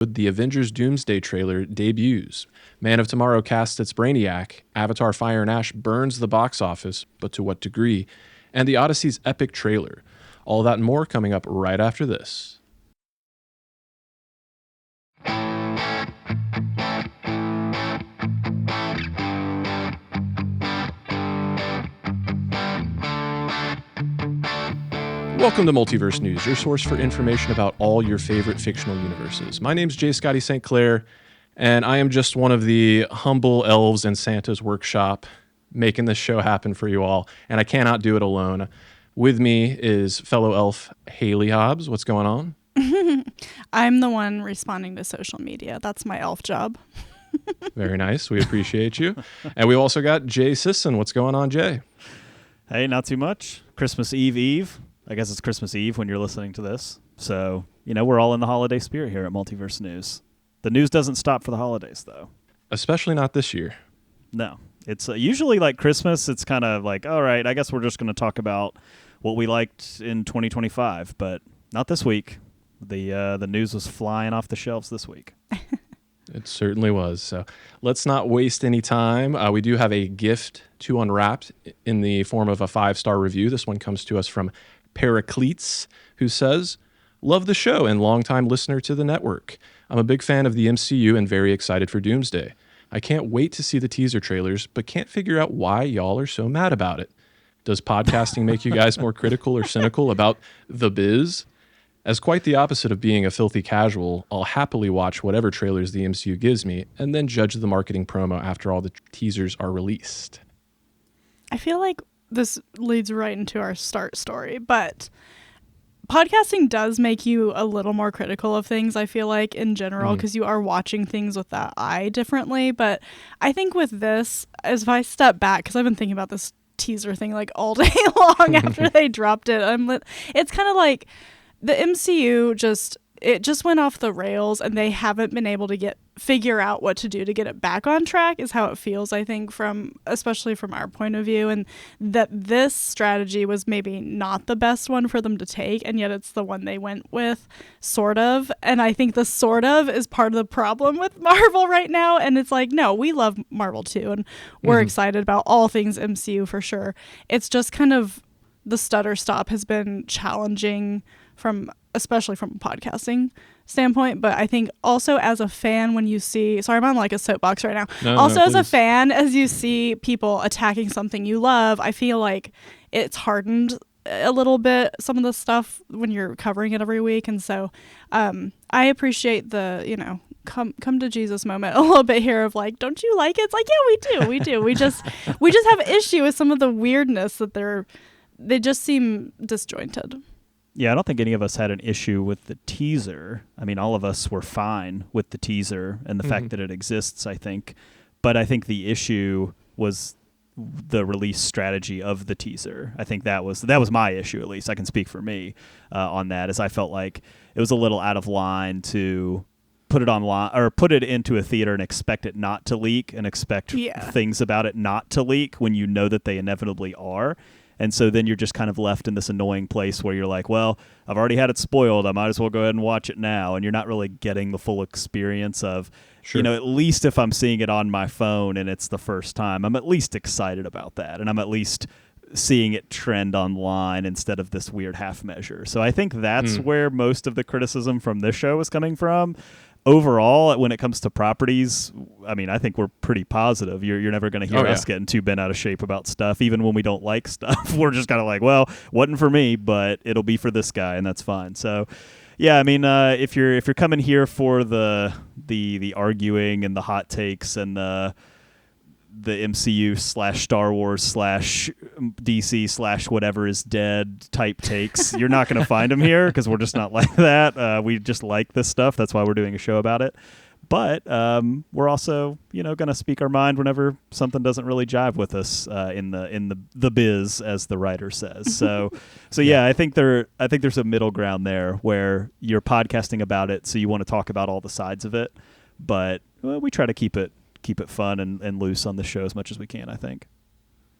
the Avengers Doomsday trailer debuts. Man of Tomorrow casts its Brainiac, Avatar Fire and Ash burns the box office, but to what degree, and the Odyssey's epic trailer. All that and more coming up right after this. Welcome to Multiverse News, your source for information about all your favorite fictional universes. My name's J. Scotty St. Clair, and I am just one of the humble elves in Santa's workshop making this show happen for you all, and I cannot do it alone. With me is fellow elf Haley Hobbs. What's going on? I'm the one responding to social media. That's my elf job. Very nice. We appreciate you. And we also got Jay Sisson. What's going on, Jay? Hey, not too much. Christmas Eve. I guess it's Christmas Eve when you're listening to this. So, we're all in the holiday spirit here at Multiverse News. The news doesn't stop for the holidays, though. Especially not this year. No. It's usually like Christmas, it's kind of like, all right, I guess we're just going to talk about what we liked in 2025, but not this week. The news was flying off the shelves this week. It certainly was. So let's not waste any time. We do have a gift to unwrap in the form of a 5-star review. This one comes to us from Paracletes, who says, "Love the show and longtime listener to the network. I'm a big fan of the MCU and very excited for Doomsday. I can't wait to see the teaser trailers, but can't figure out why y'all are so mad about it. Does podcasting make you guys more critical or cynical about the biz? As quite the opposite of being a filthy casual, I'll happily watch whatever trailers the MCU gives me and then judge the marketing promo after all the teasers are released." I feel like this leads right into our start story, but podcasting does make you a little more critical of things, I feel like, in general, because you are watching things with that eye differently. But I think with this, as if I step back, because I've been thinking about this teaser thing like all day long after they dropped it, it's kind of like the MCU just went off the rails, and they haven't been able to figure out what to do to get it back on track, is how it feels, I think, especially from our point of view, and that this strategy was maybe not the best one for them to take, and yet it's the one they went with, sort of. And I think the sort of is part of the problem with Marvel right now, and it's like, no, we love Marvel too, and we're excited about all things MCU for sure. It's just kind of the stutter stop has been challenging especially from a podcasting standpoint, but I think also as a fan, when you see, sorry, I'm on like a soapbox right now. As a fan, as you see people attacking something you love, I feel like it's hardened a little bit, some of the stuff when you're covering it every week. And so I appreciate the, come to Jesus moment a little bit here of like, don't you like it? It's like, yeah, we do. We just have issue with some of the weirdness that they just seem disjointed. Yeah, I don't think any of us had an issue with the teaser. I mean, all of us were fine with the teaser and the fact that it exists, I think. But I think the issue was the release strategy of the teaser. I think that was my issue, at least. I can speak for me on that, as I felt like it was a little out of line to put it online or put it into a theater and expect it not to leak and expect things about it not to leak when you know that they inevitably are. And so then you're just kind of left in this annoying place where you're like, well, I've already had it spoiled. I might as well go ahead and watch it now. And you're not really getting the full experience of, at least if I'm seeing it on my phone and it's the first time, I'm at least excited about that. And I'm at least seeing it trend online instead of this weird half measure. So I think that's where most of the criticism from this show is coming from. Overall, when it comes to properties, I mean, I think we're pretty positive. You're never going to hear us getting too bent out of shape about stuff, even when we don't like stuff. We're just kind of like, well, wasn't for me, but it'll be for this guy, and that's fine. So, yeah, I mean, if you're coming here for the arguing and the hot takes and the MCU / Star Wars / DC / whatever is dead type takes, you're not going to find them here because we're just not like that. We just like this stuff. That's why we're doing a show about it. But we're also, going to speak our mind whenever something doesn't really jive with us in the biz, as the writer says. So yeah, I think there's a middle ground there where you're podcasting about it, so you want to talk about all the sides of it, but we try to keep it fun and loose on the show as much as we can, I think.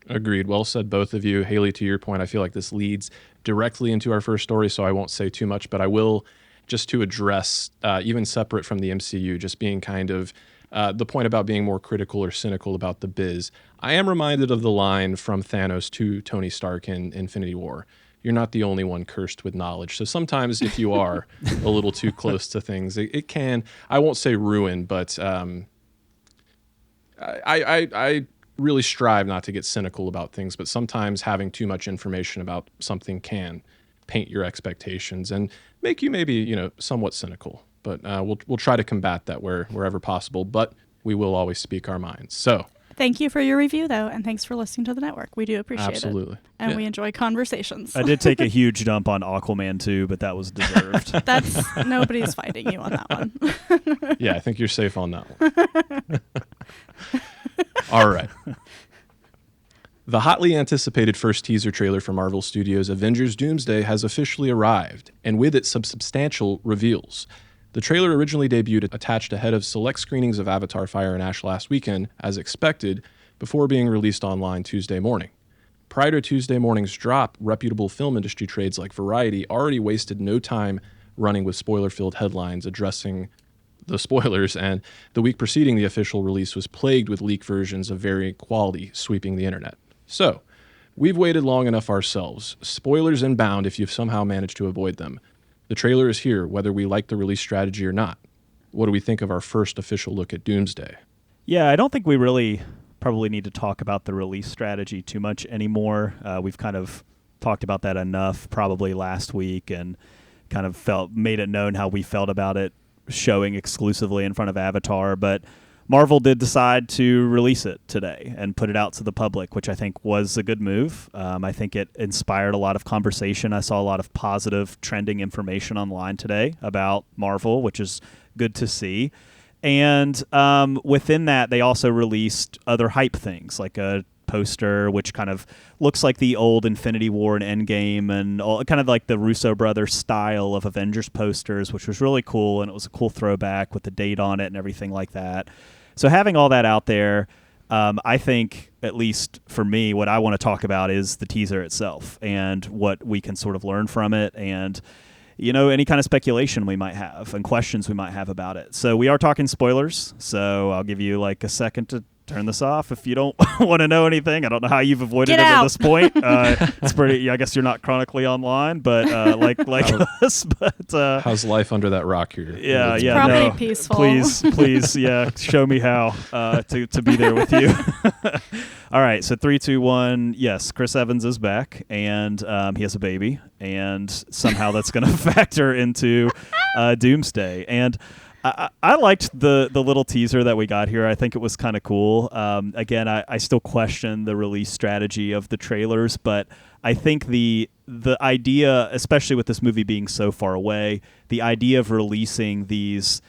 Agreed. Well said, both of you. Haley, to your point, I feel like this leads directly into our first story, so I won't say too much, but I will just to address, even separate from the MCU, just being kind of the point about being more critical or cynical about the biz. I am reminded of the line from Thanos to Tony Stark in Infinity War. You're not the only one cursed with knowledge. So sometimes if you are a little too close to things, it can, I won't say ruin, but I really strive not to get cynical about things, but sometimes having too much information about something can paint your expectations and make you maybe, somewhat cynical. But we'll try to combat that wherever possible, but we will always speak our minds. So thank you for your review, though, and thanks for listening to the network. We do appreciate it. Absolutely. And we enjoy conversations. I did take a huge dump on Aquaman 2, but that was deserved. Nobody's fighting you on that one. Yeah, I think you're safe on that one. All right. The hotly anticipated first teaser trailer for Marvel Studios' Avengers Doomsday has officially arrived, and with it some substantial reveals. The trailer originally debuted attached ahead of select screenings of Avatar: Fire and Ash last weekend, as expected, before being released online Tuesday morning. Prior to Tuesday morning's drop, reputable film industry trades like Variety already wasted no time running with spoiler-filled headlines addressing the spoilers, and the week preceding the official release was plagued with leaked versions of varying quality sweeping the internet. So, we've waited long enough ourselves. Spoilers inbound if you've somehow managed to avoid them. The trailer is here, whether we like the release strategy or not. What do we think of our first official look at Doomsday? Yeah, I don't think we really probably need to talk about the release strategy too much anymore. We've kind of talked about that enough probably last week and kind of made it known how we felt about it showing exclusively in front of Avatar, but Marvel did decide to release it today and put it out to the public, which I think was a good move. I think it inspired a lot of conversation. I saw a lot of positive trending information online today about Marvel, which is good to see. And within that, they also released other hype things, like a poster which kind of looks like the old Infinity War and Endgame and all, kind of like the Russo brothers style of Avengers posters, which was really cool, and it was a cool throwback with the date on it and everything like that. So having all that out there, I think, at least for me, what I want to talk about is the teaser itself and what we can sort of learn from it and, any kind of speculation we might have and questions we might have about it. So we are talking spoilers, so I'll give you like a second to turn this off if you don't want to know anything. I don't know how you've avoided it at this point. It's pretty. I guess you're not chronically online, but like us. But how's life under that rock here? Yeah, it's yeah. probably no, peaceful. Please, yeah. Show me how to be there with you. All right, so 3, 2, 1. Yes, Chris Evans is back, and he has a baby, and somehow that's going to factor into Doomsday. And I liked the little teaser that we got here. I think it was kind of cool. Again, I still question the release strategy of the trailers, but I think the idea, especially with this movie being so far away, the idea of releasing these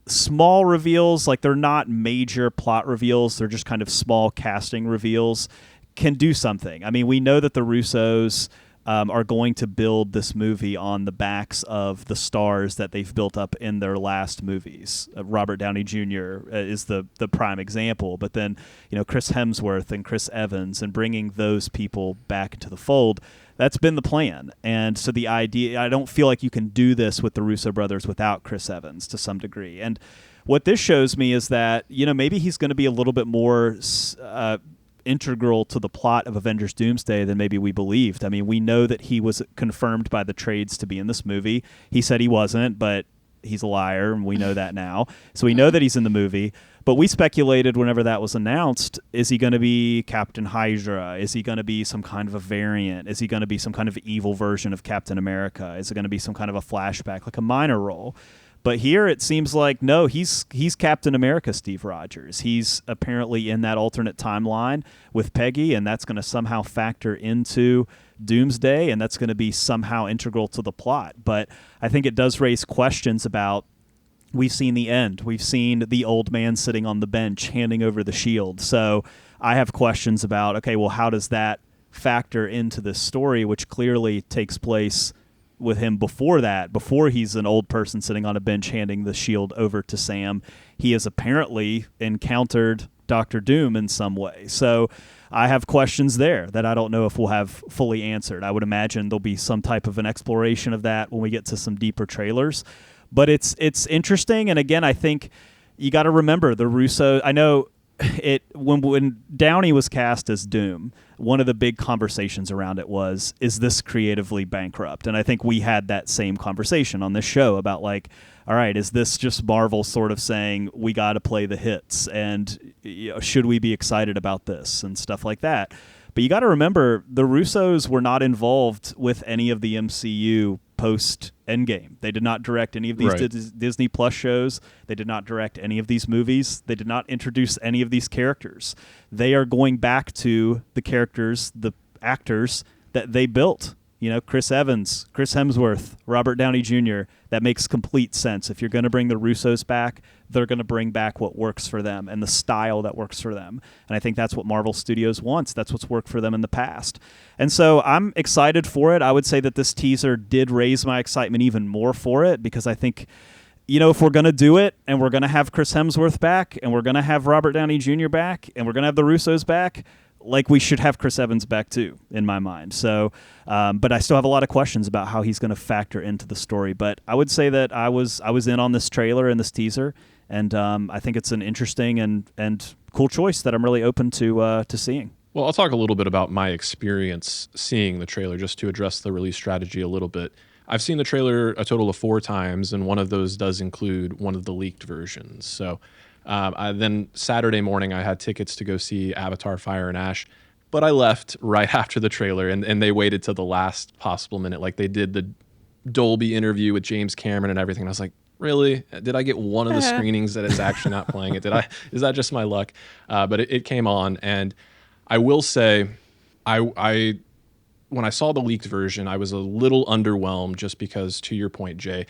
small reveals, like they're not major plot reveals, they're just kind of small casting reveals, can do something. I mean, we know that the Russos are going to build this movie on the backs of the stars that they've built up in their last movies. Robert Downey Jr. Is the prime example, but then Chris Hemsworth and Chris Evans, and bringing those people back into the fold, that's been the plan. And so the idea, I don't feel like you can do this with the Russo brothers without Chris Evans to some degree. And what this shows me is that maybe he's going to be a little bit more integral to the plot of Avengers Doomsday than maybe we believed. I mean, we know that he was confirmed by the trades to be in this movie. He said he wasn't, but he's a liar, and we know that now. So we know that he's in the movie. But we speculated whenever that was announced, is he going to be Captain Hydra? Is he going to be some kind of a variant? Is he going to be some kind of evil version of Captain America? Is it going to be some kind of a flashback, like a minor role? But here it seems like, no, he's Captain America, Steve Rogers. He's apparently in that alternate timeline with Peggy, and that's going to somehow factor into Doomsday, and that's going to be somehow integral to the plot. But I think it does raise questions about, we've seen the end. We've seen the old man sitting on the bench handing over the shield. So I have questions about, okay, well, how does that factor into this story, which clearly takes place with him before that, before he's an old person sitting on a bench handing the shield over to Sam. He has apparently encountered Doctor Doom in some way. So I have questions there that I don't know if we'll have fully answered. I would imagine there'll be some type of an exploration of that when we get to some deeper trailers. But it's interesting, and again, I think you got to remember the Russo. I know it when Downey was cast as Doom, one of the big conversations around it was, is this creatively bankrupt? And I think we had that same conversation on this show about like, all right, is this just Marvel sort of saying we got to play the hits, and should we be excited about this and stuff like that? But you got to remember, the Russos were not involved with any of the MCU post Endgame. They did not direct any of these Disney Plus shows. They did not direct any of these movies. They did not introduce any of these characters. They are going back to the characters, the actors that they built. Chris Evans, Chris Hemsworth, Robert Downey Jr. That makes complete sense. If you're going to bring the Russos back, they're going to bring back what works for them and the style that works for them. And I think that's what Marvel Studios wants. That's what's worked for them in the past. And so I'm excited for it. I would say that this teaser did raise my excitement even more for it, because I think, if we're going to do it and we're going to have Chris Hemsworth back and we're going to have Robert Downey Jr. back and we're going to have the Russos back, like, we should have Chris Evans back too, in my mind. So, but I still have a lot of questions about how he's going to factor into the story. But I would say that I was in on this trailer and this teaser, and I think it's an interesting and cool choice that I'm really open to seeing. Well, I'll talk a little bit about my experience seeing the trailer, just to address the release strategy a little bit. I've seen the trailer a total of 4 times, and one of those does include one of the leaked versions. So then Saturday morning, I had tickets to go see Avatar Fire and Ash, but I left right after the trailer, and they waited till the last possible minute. Like, they did the Dolby interview with James Cameron and everything. And I was like, really? Did I get one of the screenings that is actually not playing it? Is that just my luck? But it came on, and I will say, when I saw the leaked version, I was a little underwhelmed, just because, to your point, Jay,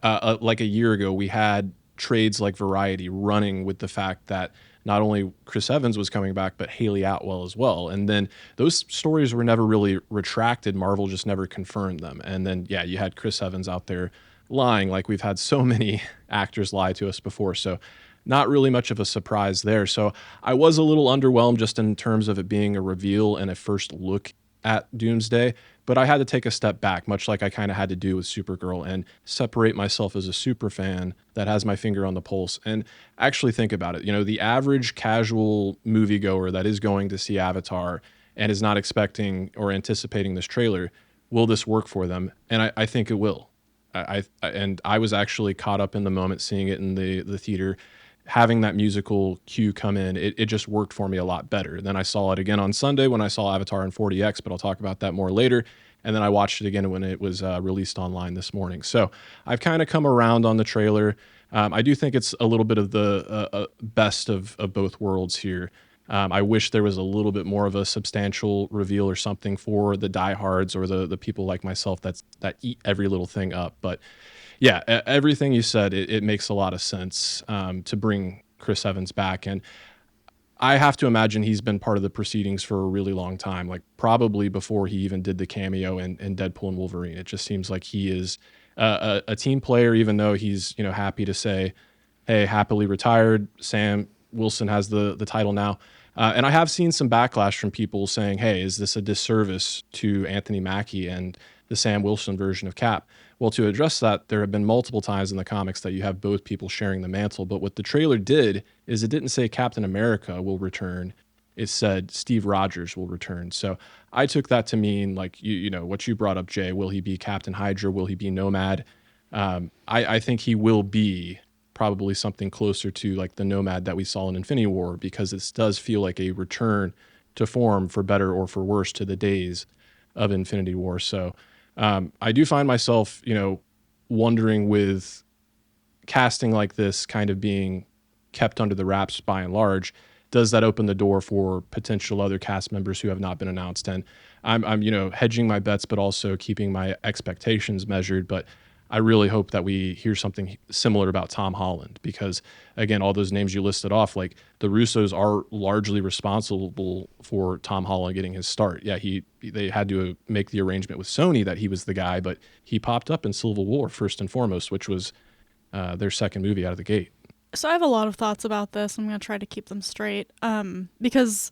like a year ago, we had trades like Variety running with the fact that not only Chris Evans was coming back, but Haley Atwell as well. And then those stories were never really retracted. Marvel just never confirmed them. And then, you had Chris Evans out there lying, like we've had so many actors lie to us before. So not really much of a surprise there. So I was a little underwhelmed, just in terms of it being a reveal and a first look at Doomsday, but I had to take a step back, much like I kind of had to do with Supergirl, and separate myself as a super fan that has my finger on the pulse and actually think about it. The average casual moviegoer that is going to see Avatar and is not expecting or anticipating this trailer, will this work for them? And I think it will. I was actually caught up in the moment seeing it in the theater. Having that musical cue come in, it just worked for me a lot better. Then I saw it again on Sunday when I saw Avatar in 40X, but I'll talk about that more later. And then I watched it again when it was released online this morning. So I've kind of come around on the trailer. I do think it's a little bit of the best of both worlds here. I wish there was a little bit more of a substantial reveal or something for the diehards or the people like myself that eat every little thing up. But yeah, everything you said, it makes a lot of sense to bring Chris Evans back. And I have to imagine he's been part of the proceedings for a really long time, like probably before he even did the cameo in Deadpool and Wolverine. It just seems like he is a team player, even though he's happy to say, hey, happily retired. Sam Wilson has the title now. And I have seen some backlash from people saying, hey, is this a disservice to Anthony Mackie and the Sam Wilson version of Cap? Well, to address that, there have been multiple times in the comics that you have both people sharing the mantle. But what the trailer did is it didn't say Captain America will return. It said Steve Rogers will return. So I took that to mean, like, what you brought up, Jay. Will he be Captain Hydra? Will he be Nomad? I think he will be probably something closer to like the Nomad that we saw in Infinity War, because this does feel like a return to form, for better or for worse, to the days of Infinity War. So I do find myself, wondering, with casting like this kind of being kept under the wraps by and large, does that open the door for potential other cast members who have not been announced? And I'm hedging my bets, but also keeping my expectations measured. But I really hope that we hear something similar about Tom Holland, because again, all those names you listed off, like the Russos are largely responsible for Tom Holland getting his start. Yeah, they had to make the arrangement with Sony that he was the guy, but he popped up in Civil War first and foremost, which was their second movie out of the gate. So I have a lot of thoughts about this. I'm going to try to keep them straight, because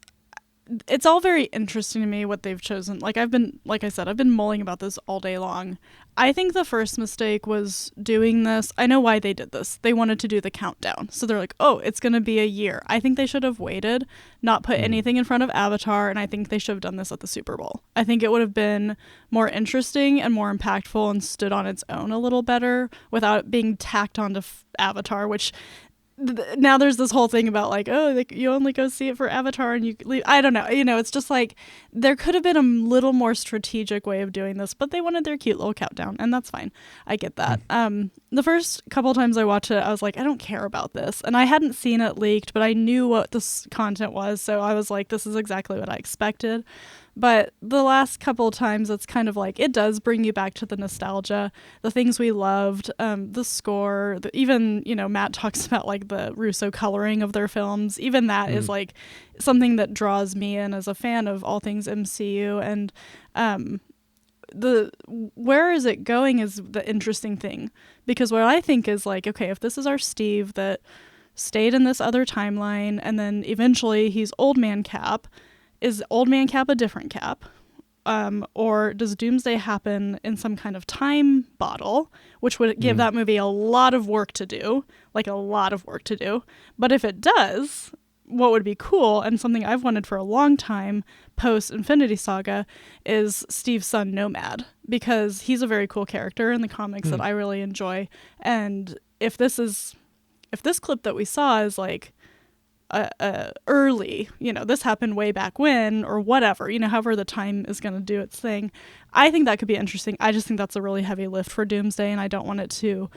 it's all very interesting to me what they've chosen. Like I said, I've been mulling about this all day long. I think the first mistake was doing this. I know why they did this. They wanted to do the countdown. So they're like, oh, it's going to be a year. I think they should have waited, not put anything in front of Avatar, and I think they should have done this at the Super Bowl. I think it would have been more interesting and more impactful and stood on its own a little better without it being tacked onto Avatar, which now there's this whole thing about like, oh, like you only go see it for Avatar and you leave. I don't know. It's just like there could have been a little more strategic way of doing this, but they wanted their cute little countdown, and that's fine. I get that. The first couple of times I watched it, I was like, I don't care about this, and I hadn't seen it leaked, but I knew what this content was, so I was like, this is exactly what I expected. But the last couple of times, it's kind of like, it does bring you back to the nostalgia, the things we loved, the score, even, Matt talks about like the Russo coloring of their films. Even that is like something that draws me in as a fan of all things MCU. And where is it going is the interesting thing. Because what I think is like, okay, if this is our Steve that stayed in this other timeline and then eventually he's Old Man Cap, is Old Man Cap a different Cap? Or does Doomsday happen in some kind of time bottle, which would give that movie a lot of work to do, like a lot of work to do. But if it does, what would be cool, and something I've wanted for a long time post Infinity Saga, is Steve's son Nomad, because he's a very cool character in the comics that I really enjoy. And if this clip that we saw is like early, this happened way back when, or whatever, however the time is going to do its thing, I think that could be interesting. I just think that's a really heavy lift for Doomsday, and I don't want it to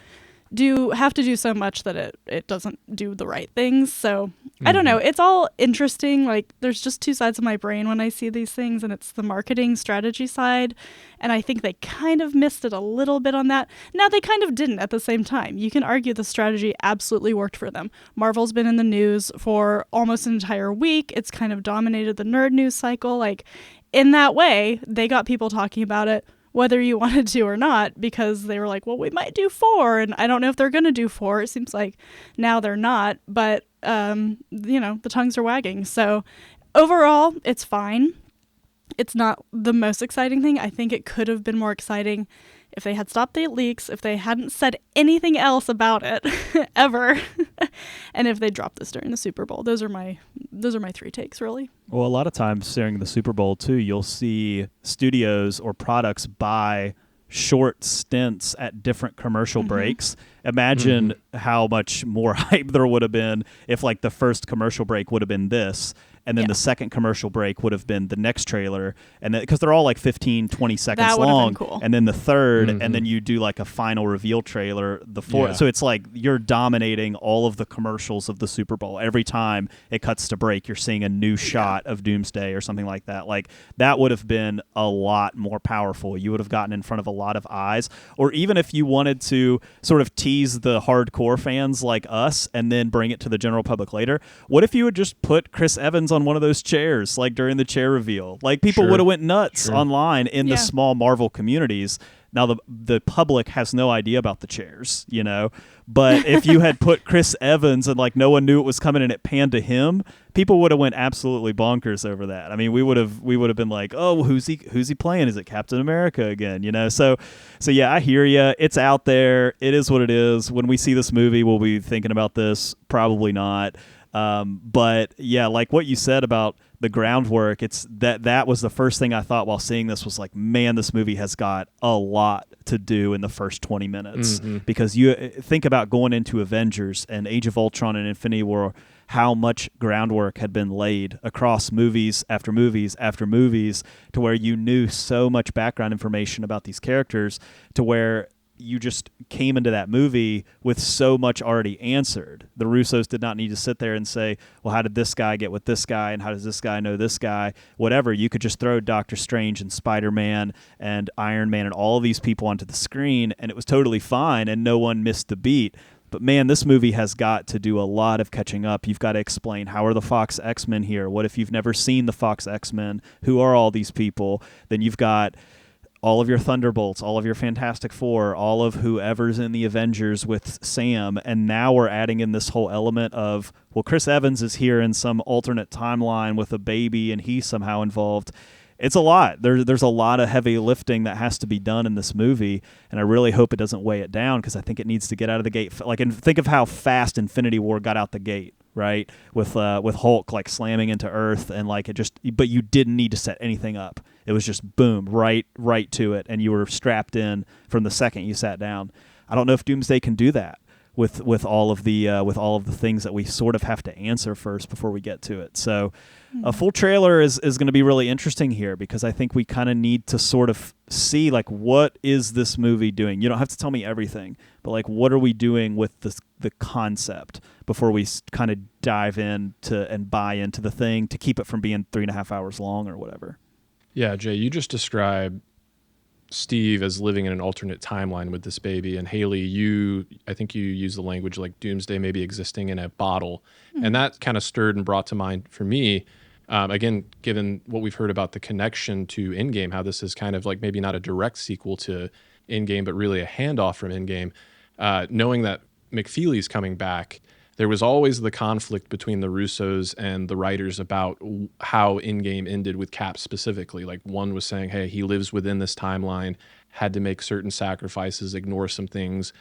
have to do so much that it doesn't do the right things. So I don't know. It's all interesting. Like, there's just two sides of my brain when I see these things, and it's the marketing strategy side. And I think they kind of missed it a little bit on that. Now, they kind of didn't at the same time. You can argue the strategy absolutely worked for them. Marvel's been in the news for almost an entire week. It's kind of dominated the nerd news cycle. Like, in that way, they got people talking about it, whether you wanted to or not, because they were like, well, we might do 4, and I don't know if they're going to do 4. It seems like now they're not, but, the tongues are wagging. So overall, it's fine. It's not the most exciting thing. I think it could have been more exciting if they had stopped the leaks, if they hadn't said anything else about it ever, and if they dropped this during the Super Bowl. Those are my 3 takes, really. Well, a lot of times during the Super Bowl, too, you'll see studios or products buy short stints at different commercial breaks. Imagine how much more hype there would have been if, like, the first commercial break would have been this, and then the second commercial break would have been the next trailer, and because they're all like 15, 20 seconds long, cool. And then the third, and then you do like a final reveal trailer, the fourth. So it's like you're dominating all of the commercials of the Super Bowl. Every time it cuts to break, you're seeing a new shot of Doomsday or something like that. Like, that would have been a lot more powerful. You would have gotten in front of a lot of eyes. Or even if you wanted to sort of tease the hardcore fans like us and then bring it to the general public later, what if you would just put Chris Evans on one of those chairs, like during the chair reveal? Like, people would have went nuts online in the small Marvel communities. Now the public has no idea about the chairs, but if you had put Chris Evans and like no one knew it was coming and it panned to him, people would have went absolutely bonkers over that. I mean, we would have been like, oh, who's he playing? Is it Captain America again? So yeah, I hear you. It's out there. It is what it is. When we see this movie, we'll be thinking about this. Probably not. But yeah, like what you said about the groundwork, it's that was the first thing I thought while seeing this, was like, man, this movie has got a lot to do in the first 20 minutes. Because you think about going into Avengers and Age of Ultron and Infinity War, how much groundwork had been laid across movies after movies after movies, to where you knew so much background information about these characters, to where you just came into that movie with so much already answered. The Russos did not need to sit there and say, well, how did this guy get with this guy, and how does this guy know this guy? Whatever. You could just throw Doctor Strange and Spider-Man and Iron Man and all these people onto the screen, and it was totally fine, and no one missed the beat. But man, this movie has got to do a lot of catching up. You've got to explain, how are the Fox X-Men here? What if you've never seen the Fox X-Men? Who are all these people? Then you've got all of your Thunderbolts, all of your Fantastic Four, all of whoever's in the Avengers with Sam, and now we're adding in this whole element of, well, Chris Evans is here in some alternate timeline with a baby, and he's somehow involved. It's a lot. There's a lot of heavy lifting that has to be done in this movie, and I really hope it doesn't weigh it down, because I think it needs to get out of the gate. Like, and think of how fast Infinity War got out the gate, right? With Hulk like slamming into Earth, and like it just, but you didn't need to set anything up. It was just boom, right to it, and you were strapped in from the second you sat down. I don't know if Doomsday can do that with all of the things that we sort of have to answer first before we get to it. So a full trailer is going to be really interesting here, because I think we kind of need to sort of see, like, what is this movie doing? You don't have to tell me everything, but like, what are we doing with the concept before we kind of dive in and buy into the thing to keep it from being 3.5 hours long or whatever. Yeah, Jay, you just described Steve as living in an alternate timeline with this baby, and Haley, I think you used the language like Doomsday maybe existing in a bottle, and that kind of stirred and brought to mind for me, again, given what we've heard about the connection to Endgame, how this is kind of like maybe not a direct sequel to Endgame, but really a handoff from Endgame, knowing that McFeely's coming back. There was always the conflict between the Russos and the writers about how Endgame ended with Cap specifically. Like, one was saying, hey, he lives within this timeline, had to make certain sacrifices, ignore some things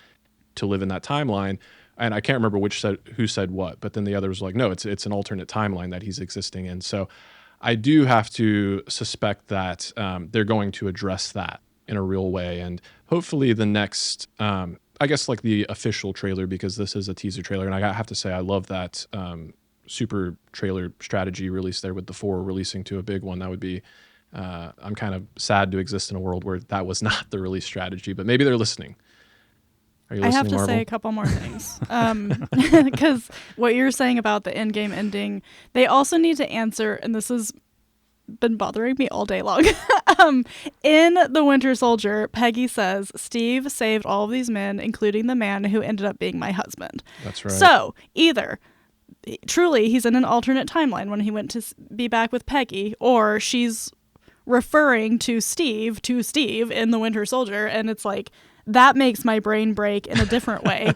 to live in that timeline. And I can't remember who said what, but then the other was like, no, it's an alternate timeline that he's existing in. So I do have to suspect that they're going to address that in a real way. And hopefully the next... I guess like the official trailer, because this is a teaser trailer, and I have to say I love that super trailer strategy release there with the 4 releasing to a big one. That would be I'm kind of sad to exist in a world where that was not the release strategy, but maybe they're listening. Are you listening, I have to Marvel? say a couple more things, because what you're saying about the Endgame ending, they also need to answer, and this has been bothering me all day long. In The Winter Soldier, Peggy says, Steve saved all of these men, including the man who ended up being my husband. That's right. So either truly he's in an alternate timeline when he went to be back with Peggy, or she's referring to Steve in The Winter Soldier, and it's like, that makes my brain break in a different way.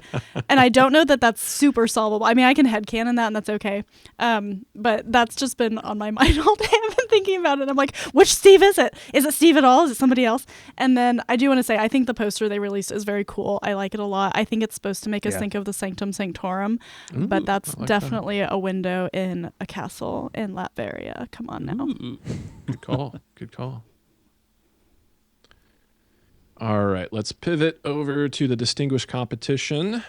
And I don't know that that's super solvable. I mean, I can headcanon that, and that's okay. But that's just been on my mind all day. I've been thinking about it. I'm like, which Steve is it? Is it Steve at all? Is it somebody else? And then I do want to say, I think the poster they released is very cool. I like it a lot. I think it's supposed to make us think of the Sanctum Sanctorum. Ooh, but that's like definitely a window in a castle in Latveria. Come on now. Ooh, good call. Good call. All right, let's pivot over to the distinguished competition.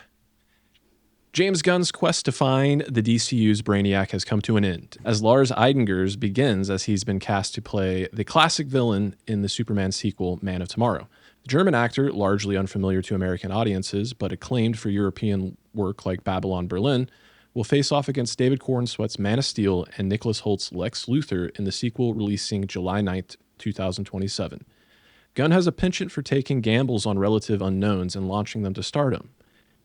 James Gunn's quest to find the DCU's Brainiac has come to an end, as Lars Eidingers begins as he's been cast to play the classic villain in the Superman sequel, Man of Tomorrow. The German actor, largely unfamiliar to American audiences, but acclaimed for European work like Babylon Berlin, will face off against David Cornsweet's Man of Steel and Nicholas Holt's Lex Luthor in the sequel releasing July 9th, 2027. Gunn has a penchant for taking gambles on relative unknowns and launching them to stardom.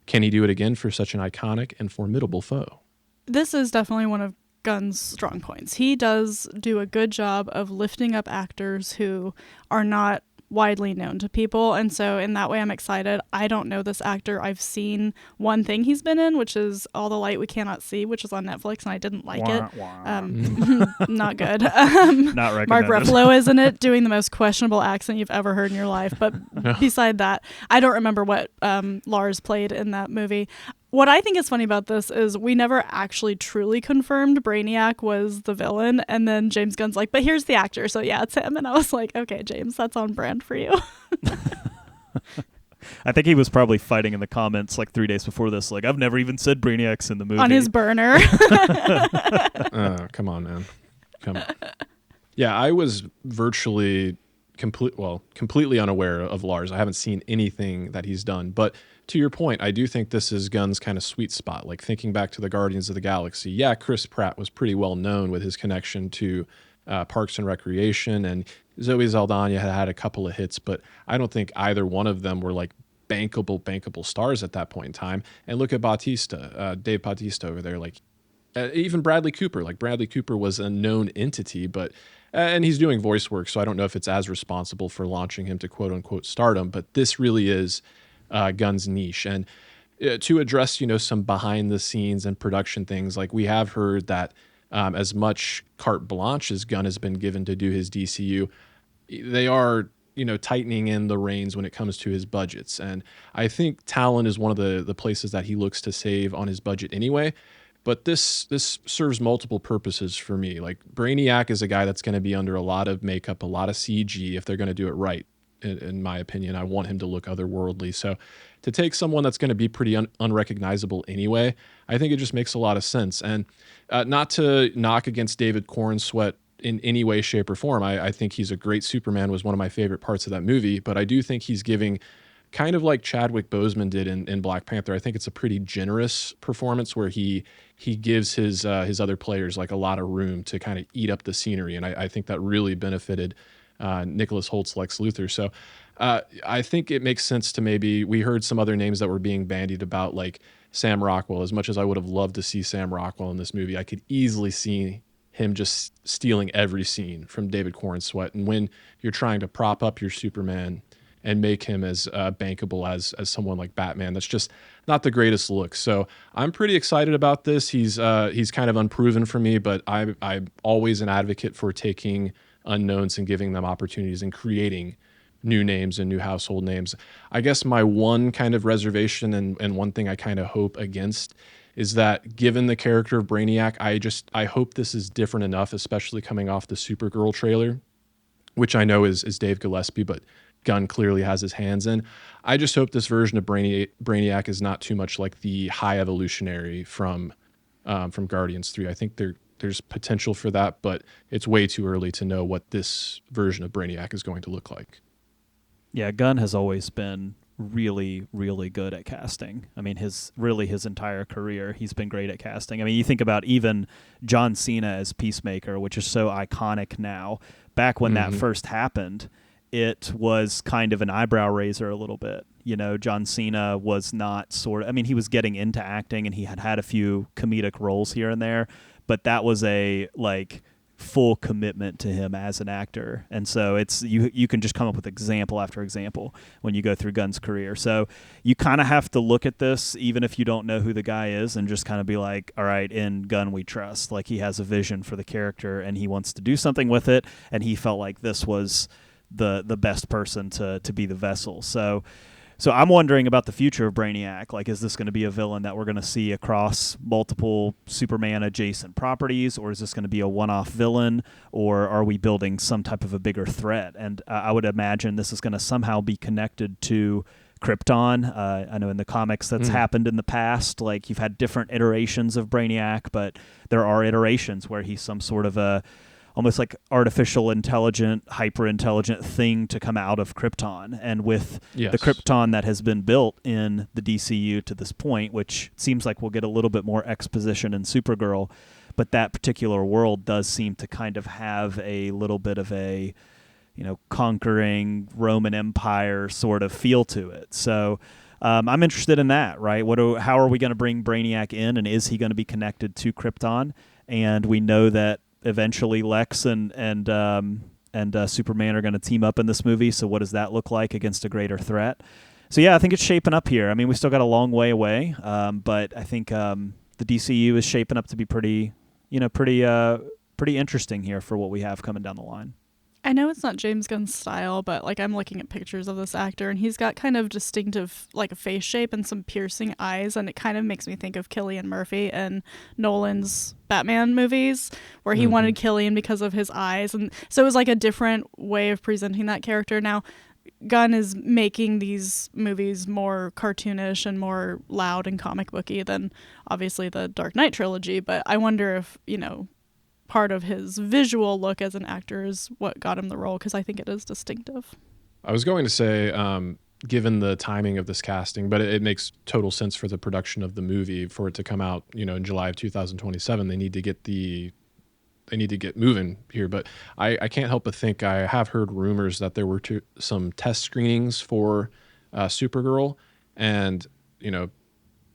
Can he do it again for such an iconic and formidable foe? This is definitely one of Gunn's strong points. He does do a good job of lifting up actors who are not widely known to people, and so in that way I'm excited. I don't know this actor. I've seen one thing he's been in, which is All the Light We Cannot See, which is on Netflix, and I didn't like it. Not good. Not recommended. Mark Ruffalo is in it, doing the most questionable accent you've ever heard in your life, but beside that, I don't remember what Lars played in that movie. What I think is funny about this is we never actually truly confirmed Brainiac was the villain, and then James Gunn's like, but here's the actor, so yeah, it's him. And I was like, okay, James, that's on brand for you. I think he was probably fighting in the comments like 3 days before this, like, I've never even said Brainiac's in the movie. On his burner. Come on, man. Come on. Yeah, I was virtually completely unaware of Lars. I haven't seen anything that he's done, but to your point, I do think this is Gunn's kind of sweet spot. Like, thinking back to the Guardians of the Galaxy, yeah, Chris Pratt was pretty well known with his connection to Parks and Recreation, and Zoe Saldana had a couple of hits, but I don't think either one of them were like bankable stars at that point in time. And look at Bautista, Dave Bautista over there. Like, Even Bradley Cooper. Like Bradley Cooper was a known entity, but and he's doing voice work, so I don't know if it's as responsible for launching him to quote unquote stardom. But this really is Gunn's niche, and to address some behind the scenes and production things. Like we have heard that as much carte blanche as Gunn has been given to do his DCU, they are tightening in the reins when it comes to his budgets. And I think talent is one of the places that he looks to save on his budget anyway. But this serves multiple purposes for me. Like Brainiac is a guy that's going to be under a lot of makeup, a lot of CG if they're going to do it right. In my opinion, I want him to look otherworldly. So to take someone that's going to be pretty unrecognizable anyway, I think it just makes a lot of sense. And not to knock against David Cornsweet in any way, shape, or form. I think he's a great Superman, was one of my favorite parts of that movie, but I do think he's giving kind of like Chadwick Boseman did in Black Panther. I think it's a pretty generous performance where he gives his other players like a lot of room to kind of eat up the scenery, and I think that really benefited Nicholas Holt's Lex Luthor. So I think it makes sense to maybe, we heard some other names that were being bandied about, like Sam Rockwell. As much as I would have loved to see Sam Rockwell in this movie, I could easily see him just stealing every scene from David Cornsweet. And when you're trying to prop up your Superman and make him as bankable as someone like Batman, that's just not the greatest look. So I'm pretty excited about this. He's kind of unproven for me, but I'm always an advocate for taking unknowns and giving them opportunities and creating new names and new household names. I guess my one kind of reservation and one thing I kind of hope against is that given the character of Brainiac, I hope this is different enough, especially coming off the Supergirl trailer, which I know is Dave Gillespie, but Gunn clearly has his hands in. I just hope this version of Brainiac is not too much like the High Evolutionary from Guardians 3. I think there's potential for that, but it's way too early to know what this version of Brainiac is going to look like. Yeah, Gunn has always been really, really good at casting. I mean, his entire career, he's been great at casting. I mean, you think about even John Cena as Peacemaker, which is so iconic now. Back when that first happened, it was kind of an eyebrow raiser a little bit. John Cena was not he was getting into acting and he had a few comedic roles here and there, but that was a full commitment to him as an actor. And so it's you can just come up with example after example when you go through Gunn's career. So you kind of have to look at this even if you don't know who the guy is and just kind of be like, all right, in Gunn we trust. Like he has a vision for the character and he wants to do something with it, and he felt like this was the best person to be the vessel. So I'm wondering about the future of Brainiac. Like, is this going to be a villain that we're going to see across multiple Superman-adjacent properties, or is this going to be a one-off villain, or are we building some type of a bigger threat? And I would imagine this is going to somehow be connected to Krypton. I know in the comics that's happened in the past. Like, you've had different iterations of Brainiac, but there are iterations where he's some sort of a almost like artificial intelligent, hyper-intelligent thing to come out of Krypton. And with the Krypton that has been built in the DCU to this point, which seems like we'll get a little bit more exposition in Supergirl, but that particular world does seem to kind of have a little bit of a, conquering Roman Empire sort of feel to it. So I'm interested in that, right? How are we going to bring Brainiac in, and is he going to be connected to Krypton? And we know that eventually Lex and Superman are going to team up in this movie. So what does that look like against a greater threat? So yeah, I think it's shaping up here. I mean, we still got a long way away, but I think the DCU is shaping up to be pretty interesting here for what we have coming down the line. I know it's not James Gunn's style, but I'm looking at pictures of this actor and he's got kind of distinctive a face shape and some piercing eyes, and it kind of makes me think of Cillian Murphy in Nolan's Batman movies where he wanted Cillian because of his eyes, and so it was a different way of presenting that character. Now Gunn is making these movies more cartoonish and more loud and comic booky than obviously the Dark Knight trilogy, but I wonder if part of his visual look as an actor is what got him the role, because I think it is distinctive. I was going to say, given the timing of this casting, but it makes total sense for the production of the movie for it to come out, in July of 2027. They need to get moving here. But I can't help but think, I have heard rumors that there were some test screenings for Supergirl, and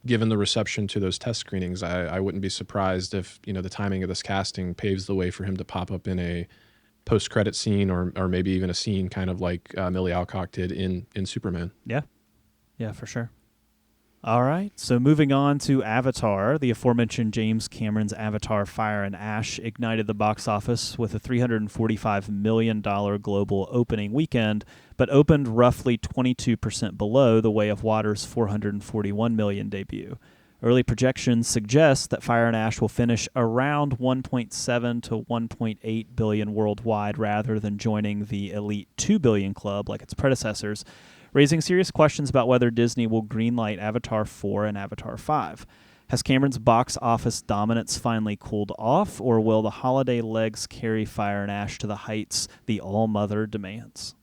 given the reception to those test screenings, I wouldn't be surprised if, the timing of this casting paves the way for him to pop up in a post-credit scene or maybe even a scene kind of like Millie Alcock did in Superman. Yeah. Yeah, for sure. All right, so moving on to Avatar, the aforementioned James Cameron's Avatar Fire and Ash ignited the box office with a $345 million global opening weekend, but opened roughly 22% below The Way of Water's $441 million debut. Early projections suggest that Fire and Ash will finish around 1.7 to 1.8 billion worldwide rather than joining the elite 2 billion club like its predecessors, raising serious questions about whether Disney will greenlight Avatar 4 and Avatar 5. Has Cameron's box office dominance finally cooled off, or will the holiday legs carry Fire and Ash to the heights the All-Mother demands?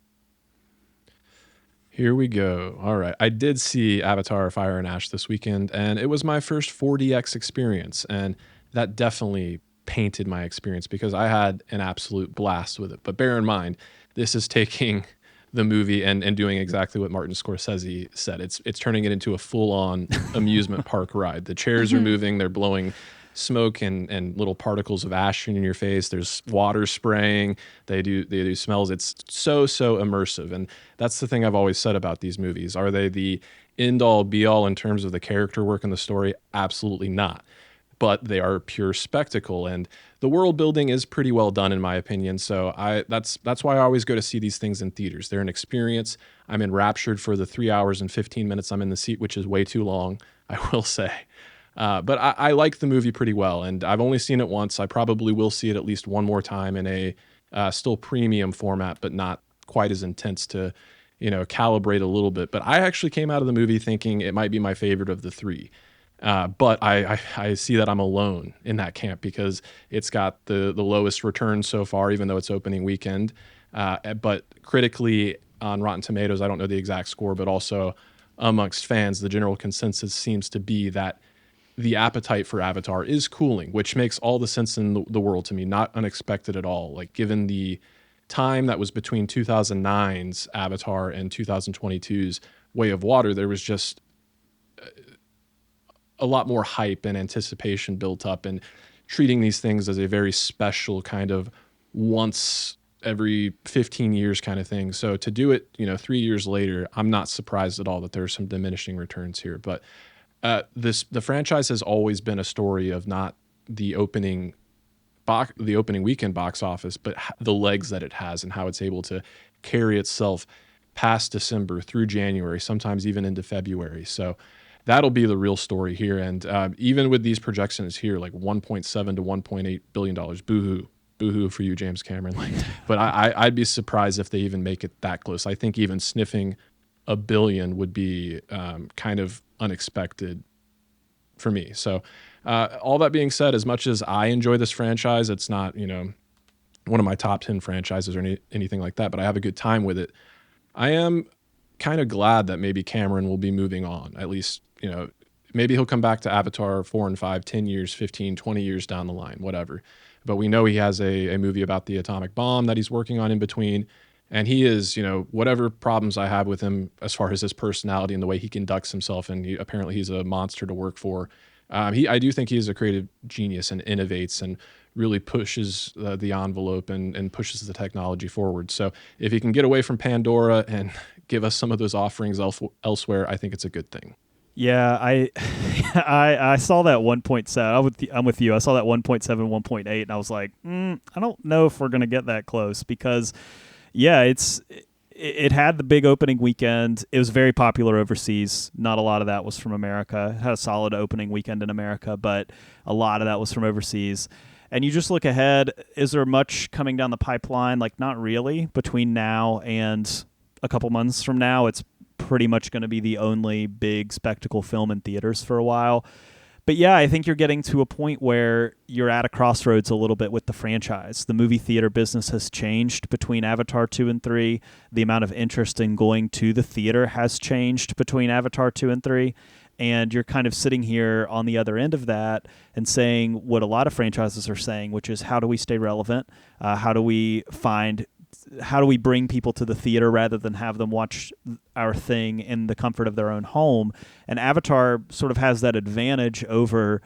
Here we go. All right. I did see Avatar Fire and Ash this weekend, and it was my first 4DX experience, and that definitely painted my experience because I had an absolute blast with it. But bear in mind, this is taking the movie and doing exactly what Martin Scorsese said. It's turning it into a full-on amusement park ride. The chairs are moving, they're blowing smoke and little particles of ash in your face. There's water spraying. They do smells. It's so immersive. And that's the thing I've always said about these movies. Are they the end all be all in terms of the character work and the story? Absolutely not. But they are pure spectacle, and the world building is pretty well done in my opinion. So that's why I always go to see these things in theaters. They're an experience. I'm enraptured for the 3 hours and 15 minutes I'm in the seat, which is way too long, I will say. But I like the movie pretty well, and I've only seen it once. I probably will see it at least one more time in a still premium format, but not quite as intense to, calibrate a little bit. But I actually came out of the movie thinking it might be my favorite of the three. But I see that I'm alone in that camp because it's got the lowest return so far, even though it's opening weekend. But critically on Rotten Tomatoes, I don't know the exact score, but also amongst fans, the general consensus seems to be that the appetite for Avatar is cooling, which makes all the sense in the world to me, not unexpected at all. Like given the time that was between 2009's Avatar and 2022's Way of Water, there was just a lot more hype and anticipation built up, and treating these things as a very special kind of once every 15 years kind of thing. So to do it, 3 years later, I'm not surprised at all that there's some diminishing returns here. But the franchise has always been a story of not the opening weekend box office, but the legs that it has and how it's able to carry itself past December through January, sometimes even into February. So that'll be the real story here. And even with these projections here, like 1.7 to 1.8 billion dollars, boo-hoo for you, James Cameron. But I'd be surprised if they even make it that close. I think even sniffing $1 billion would be kind of unexpected for me. So all that being said, as much as I enjoy this franchise, it's not, one of my top 10 franchises or anything like that, but I have a good time with it. I am kind of glad that maybe Cameron will be moving on. At least, maybe he'll come back to Avatar 4 and 5, 10 years, 15, 20 years down the line, whatever. But we know he has a movie about the atomic bomb that he's working on in between. And he is, whatever problems I have with him as far as his personality and the way he conducts himself, and apparently he's a monster to work for. I do think he is a creative genius and innovates and really pushes the envelope and pushes the technology forward. So if he can get away from Pandora and give us some of those offerings elsewhere, I think it's a good thing. Yeah, I saw that 1.7. I'm with you. I saw that 1.7, 1.8, and I was like, I don't know if we're going to get that close because, yeah, it had the big opening weekend. It was very popular overseas. Not a lot of that was from America. It had a solid opening weekend in America, but a lot of that was from overseas. And you just look ahead, is there much coming down the pipeline? Like, not really. Between now and a couple months from now, it's pretty much going to be the only big spectacle film in theaters for a while. But yeah, I think you're getting to a point where you're at a crossroads a little bit with the franchise. The movie theater business has changed between Avatar 2 and 3. The amount of interest in going to the theater has changed between Avatar 2 and 3. And you're kind of sitting here on the other end of that and saying what a lot of franchises are saying, which is how do we stay relevant? How do we find how do we bring people to the theater rather than have them watch our thing in the comfort of their own home? And Avatar sort of has that advantage over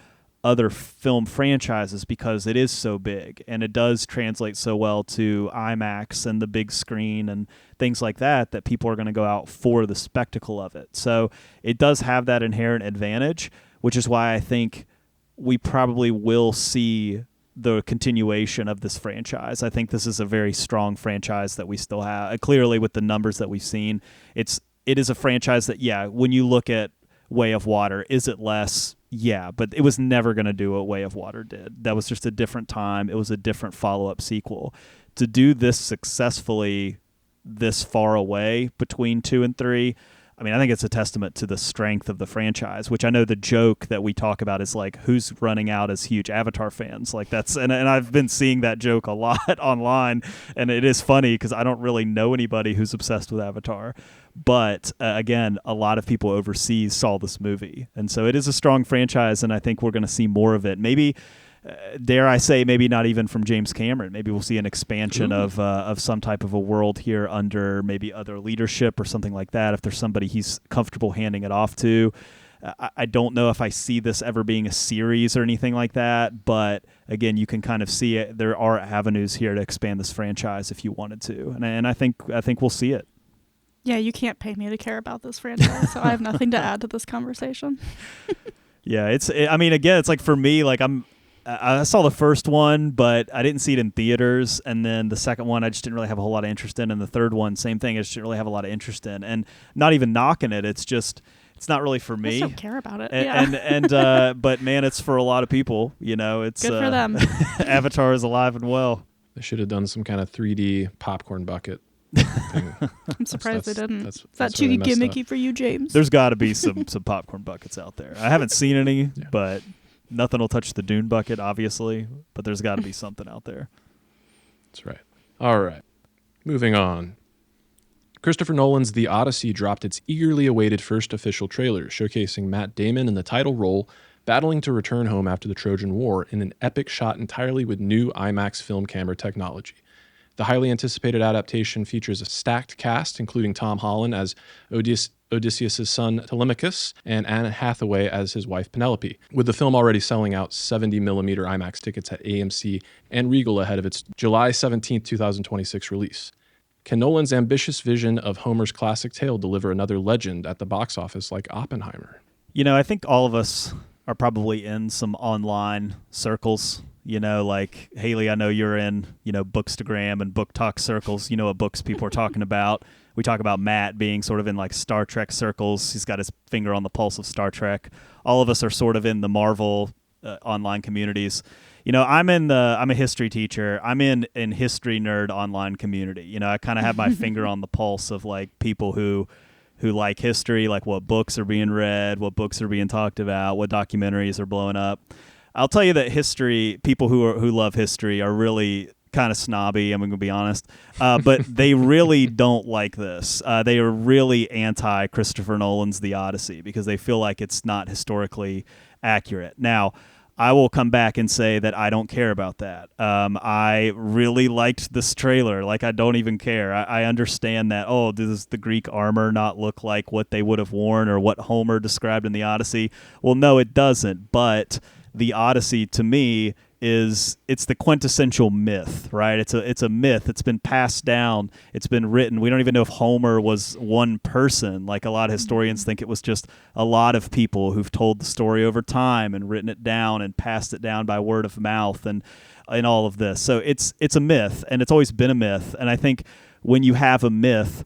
other film franchises because it is so big and it does translate so well to IMAX and the big screen and things like that people are going to go out for the spectacle of it. So it does have that inherent advantage, which is why I think we probably will see the continuation of this franchise. I think this is a very strong franchise that we still have. Clearly, with the numbers that we've seen, it is a franchise that, yeah, when you look at Way of Water, is it less? Yeah, but it was never going to do what Way of Water did. That was just a different time. It was a different follow-up sequel. To do this successfully this far away between 2 and 3, I mean, I think it's a testament to the strength of the franchise, which I know the joke that we talk about is like, who's running out as huge Avatar fans? Like that's, and I've been seeing that joke a lot online, and it is funny because I don't really know anybody who's obsessed with Avatar. But again, a lot of people overseas saw this movie. And so it is a strong franchise, and I think we're going to see more of it. Maybe, dare I say, maybe not even from James Cameron. Maybe we'll see an expansion of some type of a world here under maybe other leadership or something like that, if there's somebody he's comfortable handing it off to. I don't know if I see this ever being a series or anything like that, but again, you can kind of see it. There are avenues here to expand this franchise if you wanted to, and I think we'll see it. Yeah, you can't pay me to care about this franchise, so I have nothing to add to this conversation. Yeah, I mean, again, it's like for me, like I saw the first one, but I didn't see it in theaters, and then the second one I just didn't really have a whole lot of interest in, and the third one, same thing, I just didn't really have a lot of interest in, and not even knocking it, it's just, it's not really for me. I just don't care about it. But man, it's for a lot of people, you know. It's good for them. Avatar is alive and well. They should have done some kind of 3D popcorn bucket thing. I'm surprised they didn't. Is that too gimmicky for you, James? There's got to be some popcorn buckets out there. I haven't seen any, but nothing will touch the Dune bucket, obviously. But there's got to be something out there. That's right. All right. Moving on. Christopher Nolan's The Odyssey dropped its eagerly awaited first official trailer, showcasing Matt Damon in the title role, battling to return home after the Trojan War in an epic shot entirely with new IMAX film camera technology. The highly anticipated adaptation features a stacked cast, including Tom Holland as Odysseus' son Telemachus and Anne Hathaway as his wife Penelope, with the film already selling out 70mm IMAX tickets at AMC and Regal ahead of its July 17, 2026 release. Can Nolan's ambitious vision of Homer's classic tale deliver another legend at the box office like Oppenheimer? You know, I think all of us are probably in some online circles. You know, like, Haley, I know you're in, Bookstagram and book talk circles. You know what books people are talking about. We talk about Matt being sort of in, like, Star Trek circles. He's got his finger on the pulse of Star Trek. All of us are sort of in the Marvel online communities. You know, I'm a history teacher. I'm in history nerd online community. You know, I kind of have my finger on the pulse of, like, people who like history, like what books are being read, what books are being talked about, what documentaries are blowing up. I'll tell you that people who love history are really kind of snobby, I'm going to be honest, but they really don't like this. They are really anti Christopher Nolan's The Odyssey because they feel like it's not historically accurate. Now, I will come back and say that I don't care about that. I really liked this trailer. Like, I don't even care. I understand that, does the Greek armor not look like what they would have worn or what Homer described in The Odyssey? Well, no, it doesn't, but The Odyssey to me it's the quintessential myth, right? It's a myth. It's been passed down. It's been written. We don't even know if Homer was one person. Like, a lot of historians think it was just a lot of people who've told the story over time and written it down and passed it down by word of mouth and all of this. So it's a myth, and it's always been a myth. And I think when you have a myth,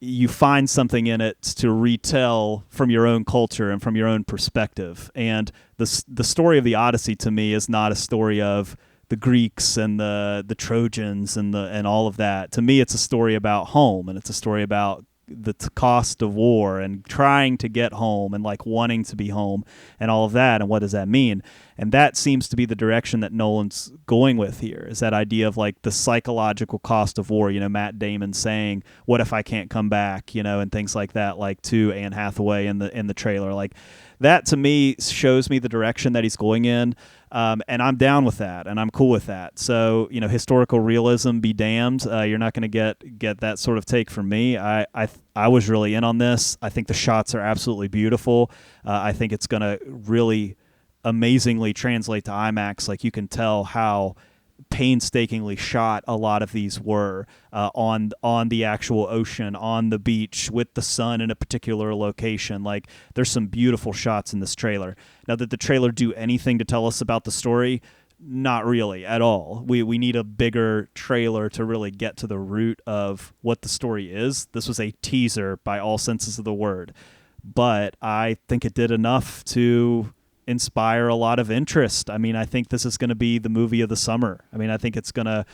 you find something in it to retell from your own culture and from your own perspective. And the story of the Odyssey to me is not a story of the Greeks and the Trojans and all of that. To me, it's a story about home, and it's a story about the cost of war and trying to get home and, like, wanting to be home and all of that. And what does that mean? And that seems to be the direction that Nolan's going with here, is that idea of like the psychological cost of war. Matt Damon saying, "What if I can't come back?" And things like that, like to Anne Hathaway in the trailer. Like that to me shows me the direction that he's going in. And I'm down with that, and I'm cool with that. So, historical realism be damned. You're not going to get that sort of take from me. I was really in on this. I think the shots are absolutely beautiful. I think it's going to really amazingly translate to IMAX. Like, you can tell how painstakingly shot a lot of these were on the actual ocean, on the beach, with the sun in a particular location. Like, there's some beautiful shots in this trailer. Now, did the trailer do anything to tell us about the story? Not really at all. We need a bigger trailer to really get to the root of what the story is. This was a teaser by all senses of the word, but I think it did enough to inspire a lot of interest. I mean, I think this is going to be the movie of the summer. I mean, I think it's going to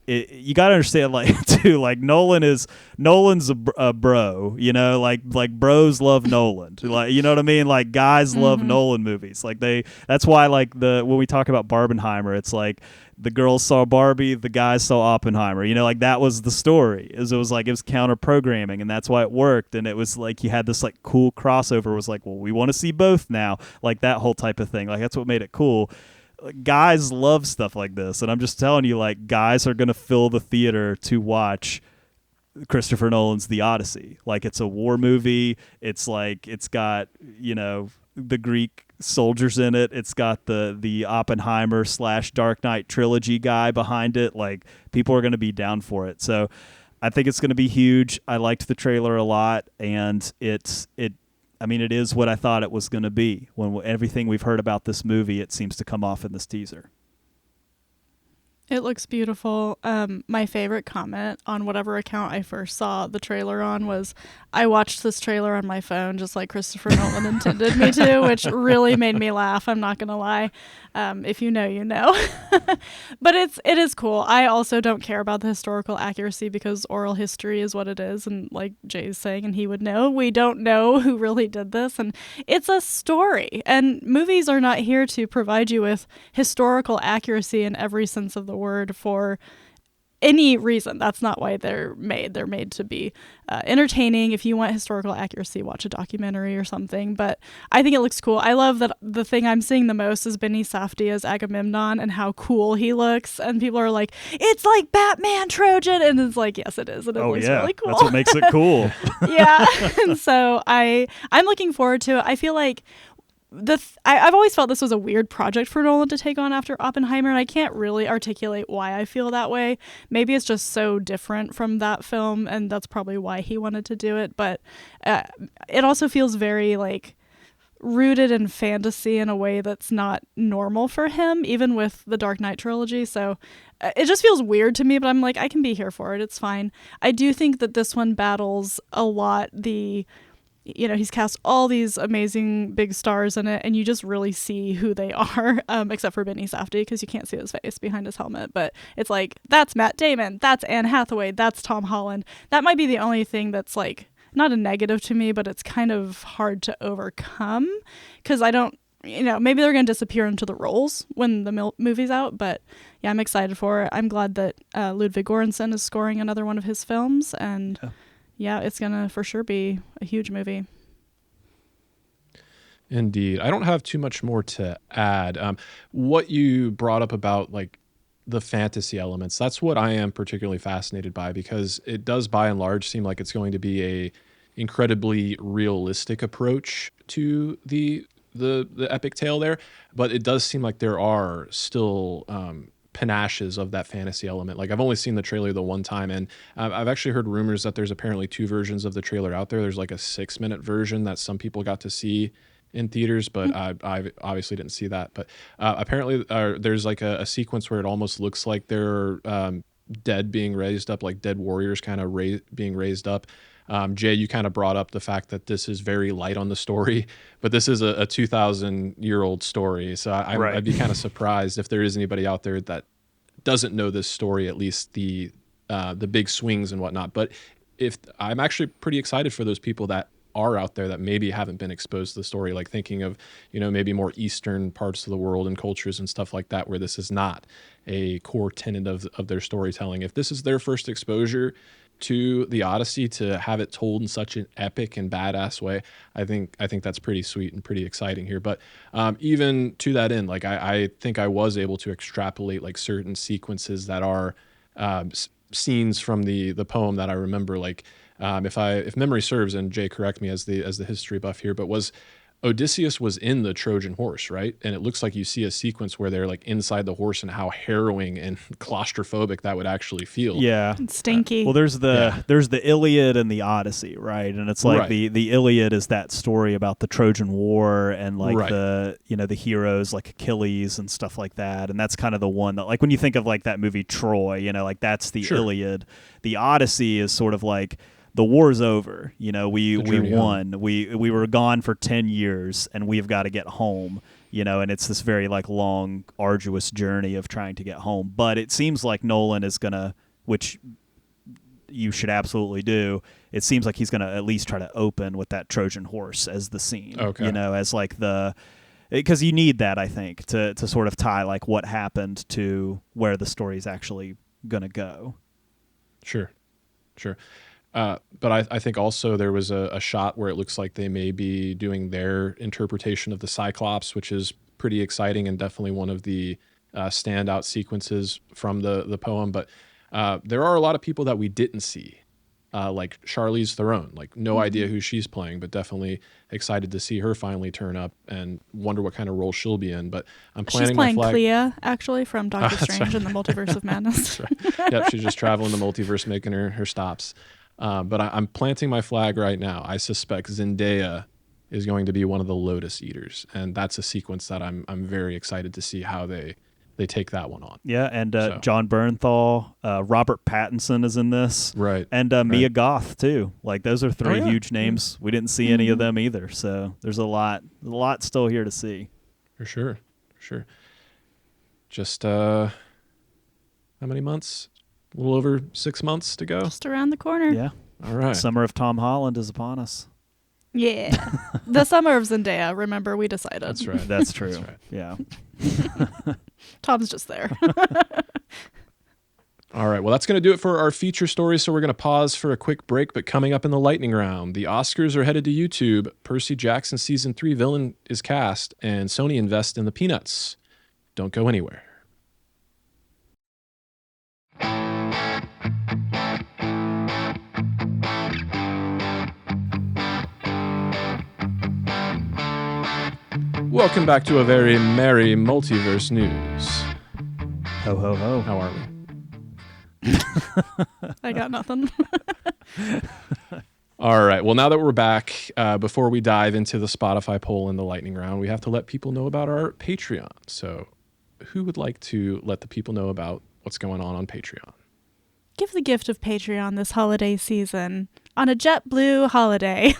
you got to understand, like, too, like Nolan's a bro, like bros love Nolan, like, you know what I mean? Like, guys love Nolan movies. Like, that's why, like, when we talk about Barbenheimer, it's like the girls saw Barbie, the guys saw Oppenheimer, like that was the story. It was counter programming, and that's why it worked. And it was like, you had this like cool crossover. It was like, well, we want to see both now, like that whole type of thing. Like, that's what made it cool. Guys love stuff like this, and I'm just telling you, like, guys are gonna fill the theater to watch Christopher Nolan's The Odyssey. Like, it's a war movie. It's like, it's got the Greek soldiers in it. It's got the Oppenheimer / Dark Knight trilogy guy behind it. Like, people are gonna be down for it. So I think it's gonna be huge. I liked the trailer a lot, and it is what I thought it was going to be. When everything we've heard about this movie, it seems to come off in this teaser. It looks beautiful. My favorite comment on whatever account I first saw the trailer on was, I watched this trailer on my phone just like Christopher Nolan intended me to, which really made me laugh. I'm not going to lie. If you know, you know. But it is cool. I also don't care about the historical accuracy because oral history is what it is. And like Jay's saying, and he would know, we don't know who really did this. And it's a story. And movies are not here to provide you with historical accuracy in every sense of the word for any reason. That's not why they're made. They're made to be entertaining. If you want historical accuracy, watch a documentary or something. But I think it looks cool. I love that the thing I'm seeing the most is Benny Safdie as Agamemnon and how cool he looks. And people are like, it's like Batman Trojan. And it's like, yes, it is. And it looks really cool. That's what makes it cool. Yeah. And so I'm looking forward to it. I feel like I've always felt this was a weird project for Nolan to take on after Oppenheimer, and I can't really articulate why I feel that way. Maybe it's just so different from that film, and that's probably why he wanted to do it. But it also feels very like rooted in fantasy in a way that's not normal for him, even with the Dark Knight trilogy. So it just feels weird to me, but I'm like, I can be here for it. It's fine. I do think that this one battles a lot he's cast all these amazing big stars in it, and you just really see who they are, except for Benny Safdie, because you can't see his face behind his helmet. But it's like, that's Matt Damon, that's Anne Hathaway, that's Tom Holland. That might be the only thing that's like not a negative to me, but it's kind of hard to overcome, because I don't, maybe they're going to disappear into the roles when the movie's out. But yeah, I'm excited for it. I'm glad that Ludwig Göransson is scoring another one of his films, and yeah, it's going to for sure be a huge movie. Indeed. I don't have too much more to add. What you brought up about like the fantasy elements, that's what I am particularly fascinated by, because it does by and large seem like it's going to be a incredibly realistic approach to the epic tale there. But it does seem like there are still panaches of that fantasy element. Like, I've only seen the trailer the one time, and I've actually heard rumors that there's apparently two versions of the trailer out there. There's like a 6-minute version that some people got to see in theaters, but I obviously didn't see that. But apparently there's like a sequence where it almost looks like they're dead being raised up, like dead warriors kind of being raised up. Jay, you kind of brought up the fact that this is very light on the story, but this is a 2,000-year-old story. So I'd be kind of surprised if there is anybody out there that doesn't know this story, at least the big swings and whatnot. But if I'm actually pretty excited for those people that are out there that maybe haven't been exposed to the story, like thinking of, maybe more Eastern parts of the world and cultures and stuff like that, where this is not a core tenet of their storytelling. If this is their first exposure to the Odyssey, to have it told in such an epic and badass way, I think that's pretty sweet and pretty exciting here. But even to that end, like I think I was able to extrapolate like certain sequences that are scenes from the poem that I remember. Like if memory serves, and Jay, correct me as the history buff here, but Odysseus was in the Trojan horse, right? And it looks like you see a sequence where they're like inside the horse, and how harrowing and claustrophobic that would actually feel. Yeah. It's stinky. Well, there's the Iliad and the Odyssey, right? And it's like the Iliad is that story about the Trojan War and like the heroes like Achilles and stuff like that. And that's kind of the one that, like, when you think of like that movie Troy, like that's the Iliad. The Odyssey is sort of like, the war's over. We won. We were gone for 10 years, and we've got to get home. And it's this very like long, arduous journey of trying to get home. But it seems like Nolan is gonna, which you should absolutely do. It seems like he's gonna at least try to open with that Trojan horse as the scene. Okay. As like because you need that, I think, to sort of tie like what happened to where the story's actually gonna go. Sure. But I think also there was a shot where it looks like they may be doing their interpretation of the Cyclops, which is pretty exciting and definitely one of the standout sequences from the poem. But there are a lot of people that we didn't see, like Charlize Theron. Like, no idea who she's playing, but definitely excited to see her finally turn up and wonder what kind of role she'll be in. But I'm planting my flag. She's playing Clea, actually, from Doctor Strange and the Multiverse of Madness. That's right. Yep, she's just traveling the multiverse, making her stops. But I'm planting my flag right now. I suspect Zendaya is going to be one of the Lotus Eaters, and that's a sequence that I'm very excited to see how they take that one on. Yeah, and John Bernthal, Robert Pattinson is in this, right? And Mia Goth too. Like, those are three huge names. We didn't see any of them either, so there's a lot still here to see. For sure. Just how many months? A little over 6 months to go. Just around the corner. Yeah. All right. Summer of Tom Holland is upon us. Yeah. The summer of Zendaya, remember, we decided. That's right. That's true. That's right. Yeah. Tom's just there. All right. Well, that's going to do it for our feature story. So we're going to pause for a quick break. But coming up in the lightning round, the Oscars are headed to YouTube. Percy Jackson Season 3 villain is cast, and Sony invests in the Peanuts. Don't go anywhere. Welcome back to a very merry multiverse news. Ho, ho, ho. How are we? I got nothing. All right. Well, now that we're back, before we dive into the Spotify poll and the lightning round, we have to let people know about our Patreon. So who would like to let the people know about what's going on Patreon? Give the gift of Patreon this holiday season on a JetBlue holiday.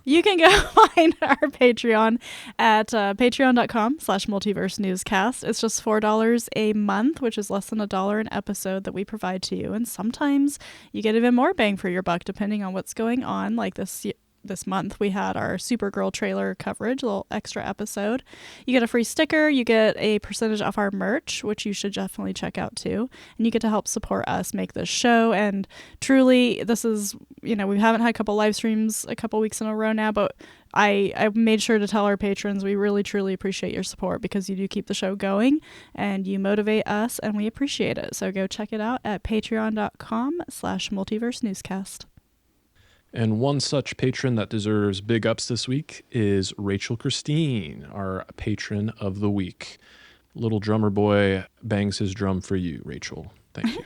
You can go find our Patreon at patreon.com/multiversenewscast. It's just $4 a month, which is less than $1 an episode that we provide to you. And sometimes you get even more bang for your buck, depending on what's going on. Like this month, we had our Supergirl trailer coverage, a little extra episode. You get a free sticker. You get a percentage off our merch, which you should definitely check out too. And you get to help support us make this show. And truly, this is, we haven't had a couple live streams a couple weeks in a row now, but I made sure to tell our patrons we really, truly appreciate your support, because you do keep the show going and you motivate us, and we appreciate it. So go check it out at patreon.com/multiversenewscast. And one such patron that deserves big ups this week is Rachel Christine, our patron of the week. Little drummer boy bangs his drum for you, Rachel. Thank you.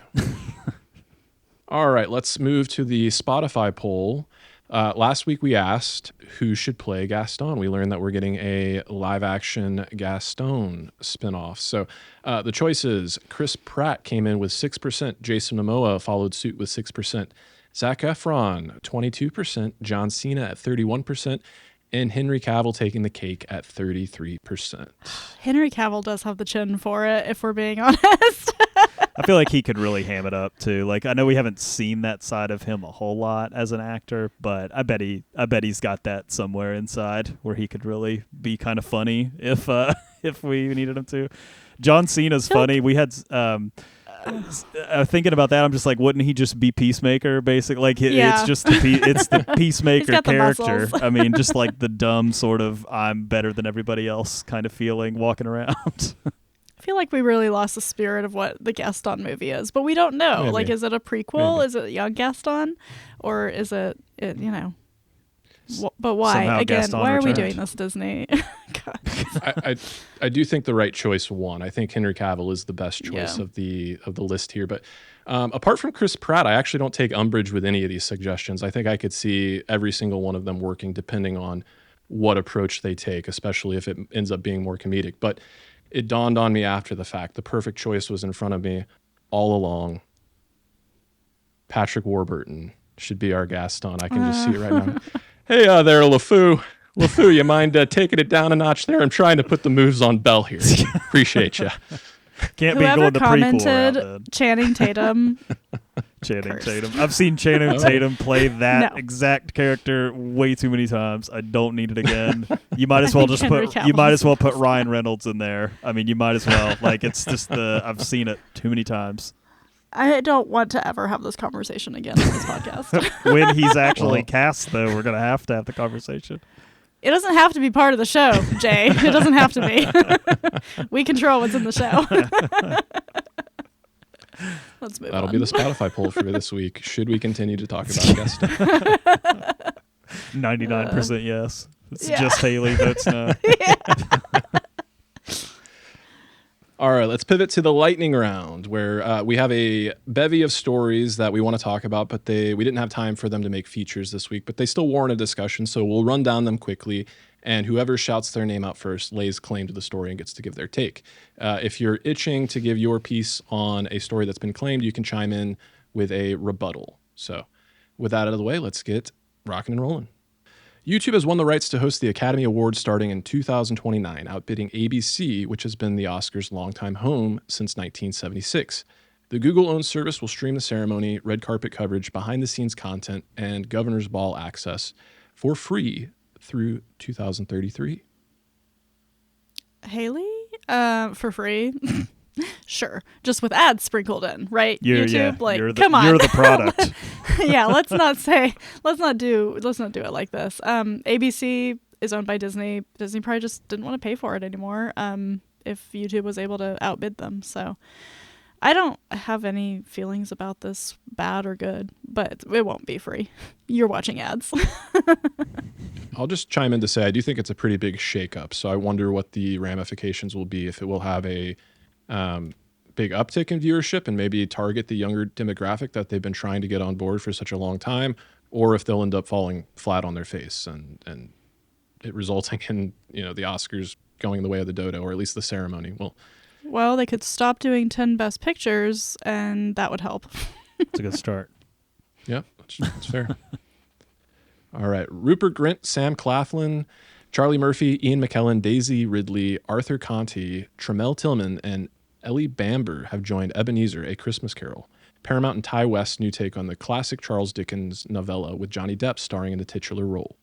All right, let's move to the Spotify poll. Last week we asked who should play Gaston. We learned that we're getting a live-action Gaston spinoff. So the choices: Chris Pratt came in with 6%, Jason Momoa followed suit with 6%, Zac Efron 22%, John Cena at 31%, and Henry Cavill taking the cake at 33%. Henry Cavill does have the chin for it, if we're being honest. I feel like he could really ham it up too. Like, I know we haven't seen that side of him a whole lot as an actor, but I bet he's got that somewhere inside where he could really be kind of funny if if we needed him to. John Cena's funny. We had thinking about that, I'm just like, wouldn't he just be Peacemaker? Basically, like it's just it's the Peacemaker character. I mean, just like the dumb sort of I'm better than everybody else kind of feeling walking around. I feel like we really lost the spirit of what the Gaston movie is, but we don't know. Maybe. Like, is it a prequel? Maybe. Is it young Gaston, or is it but why? Somehow Again, Gaston why are we returned. doing this, Disney? God. I do think the right choice won. I think Henry Cavill is the best choice Yeah. of the list here. But apart from Chris Pratt, I actually don't take umbrage with any of these suggestions. I think I could see every single one of them working depending on what approach they take, especially if it ends up being more comedic. But it dawned on me after the fact. The perfect choice was in front of me all along. Patrick Warburton should be our Gaston. I can just see it right now. Hey there, LeFou. LeFou, you mind taking it down a notch there? I'm trying to put the moves on Bell here. Appreciate you. Can't be Whoever going the prequel route, commented then. Channing Tatum. Channing Curse. Tatum. I've seen Channing Tatum play that No. exact character way too many times. I don't need it again. You might as well just Henry put you Cavill might is as well the put best. Ryan Reynolds in there. I mean, you might as well. Like, it's just I've seen it too many times. I don't want to ever have this conversation again on this podcast. When he's actually Well. cast, though, we're gonna have to have the conversation. It doesn't have to be part of the show, Jay. It doesn't have to be. We control what's in the show. Let's move That'll on. be the Spotify poll for this week. Should we continue to talk about Gaston? 99% yes. It's yeah. just Haley votes no. All right, let's pivot to the lightning round, where we have a bevy of stories that we want to talk about, but we didn't have time for them to make features this week, but they still warrant a discussion, so we'll run down them quickly, and whoever shouts their name out first lays claim to the story and gets to give their take. If you're itching to give your piece on a story that's been claimed, you can chime in with a rebuttal. So with that out of the way, let's get rocking and rolling. YouTube has won the rights to host the Academy Awards starting in 2029, outbidding ABC, which has been the Oscars' longtime home since 1976. The Google-owned service will stream the ceremony, red carpet coverage, behind-the-scenes content, and Governor's Ball access for free through 2033. Haley? For free? Sure. Just with ads sprinkled in, right? You're, YouTube? yeah, Like, you're the, come on. You're the product. Yeah, let's not do it like this. ABC is owned by Disney. Disney probably just didn't want to pay for it anymore. If YouTube was able to outbid them. So I don't have any feelings about this, bad or good, but it won't be free. You're watching ads. I'll just chime in to say I do think it's a pretty big shakeup, so I wonder what the ramifications will be, if it will have a big uptick in viewership and maybe target the younger demographic that they've been trying to get on board for such a long time, or if they'll end up falling flat on their face and it resulting in, the Oscars going the way of the dodo, or at least the ceremony. Well, they could stop doing 10 Best Pictures, and that would help. It's a good start. Yeah, that's fair. All right. Rupert Grint, Sam Claflin, Charlie Murphy, Ian McKellen, Daisy Ridley, Arthur Conti, Tremel Tillman, and Ellie Bamber have joined Ebenezer, A Christmas Carol, Paramount and Ty West's new take on the classic Charles Dickens novella, with Johnny Depp starring in the titular role.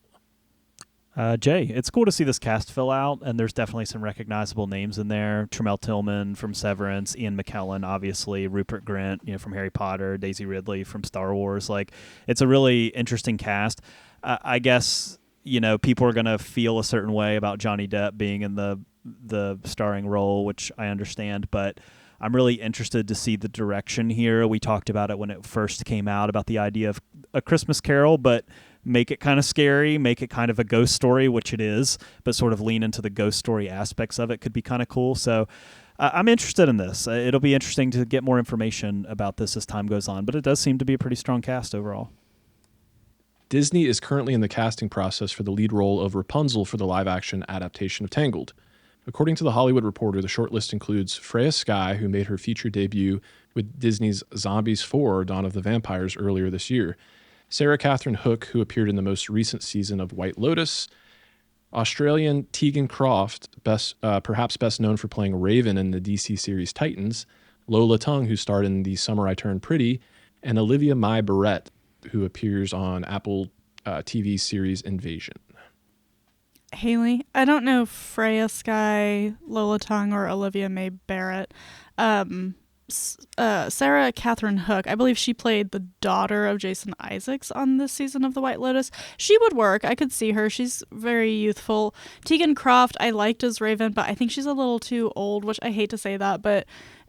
Jay, it's cool to see this cast fill out, and there's definitely some recognizable names in there. Tremel Tillman from Severance, Ian McKellen, obviously, Rupert Grint, from Harry Potter, Daisy Ridley from Star Wars. Like, it's a really interesting cast. I guess, people are going to feel a certain way about Johnny Depp being in the starring role, which I understand, but I'm really interested to see the direction here. We talked about it when it first came out, about the idea of A Christmas Carol, but make it kind of scary, make it kind of a ghost story, which it is, but sort of lean into the ghost story aspects of it could be kind of cool. So I'm interested in this. It'll be interesting to get more information about this as time goes on, but it does seem to be a pretty strong cast overall. Disney is currently in the casting process for the lead role of Rapunzel for the live-action adaptation of Tangled. According to The Hollywood Reporter, the shortlist includes Freya Skye, who made her feature debut with Disney's Zombies 4, Dawn of the Vampires, earlier this year, Sarah Catherine Hook, who appeared in the most recent season of White Lotus, Australian Tegan Croft, perhaps best known for playing Raven in the DC series Titans, Lola Tung, who starred in The Summer I Turned Pretty, and Olivia Mai Barrett, who appears on Apple TV series Invasion. Haley, I don't know Freya Sky, Lola Tung, or Olivia Mae Barrett. Sarah Catherine Hook, I believe she played the daughter of Jason Isaacs on this season of The White Lotus. She would work. I could see her. She's very youthful. Tegan Croft, I liked as Raven, but I think she's a little too old, which I hate to say that, but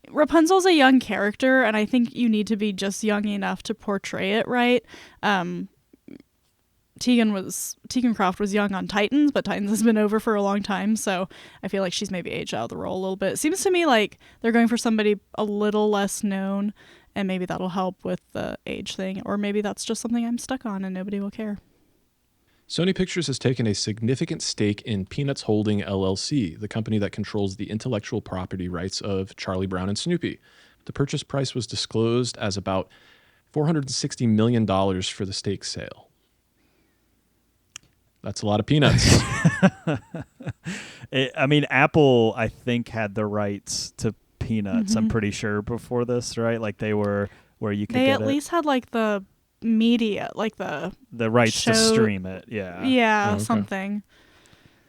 Rapunzel's a young character, and I think you need to be just young enough to portray it right. Tegan Croft was young on Titans, but Titans has been over for a long time, so I feel like she's maybe aged out of the role a little bit. It seems to me like they're going for somebody a little less known, and maybe that'll help with the age thing, or maybe that's just something I'm stuck on and nobody will care. Sony Pictures has taken a significant stake in Peanuts Holding LLC, the company that controls the intellectual property rights of Charlie Brown and Snoopy. The purchase price was disclosed as about $460 million for the stake sale. That's a lot of peanuts. Apple, I think, had the rights to Peanuts, Mm-hmm. I'm pretty sure, before this, right? Like, they were where you could They get at it. least had like the media, like the rights to show- stream it, yeah. yeah, Oh, okay. something.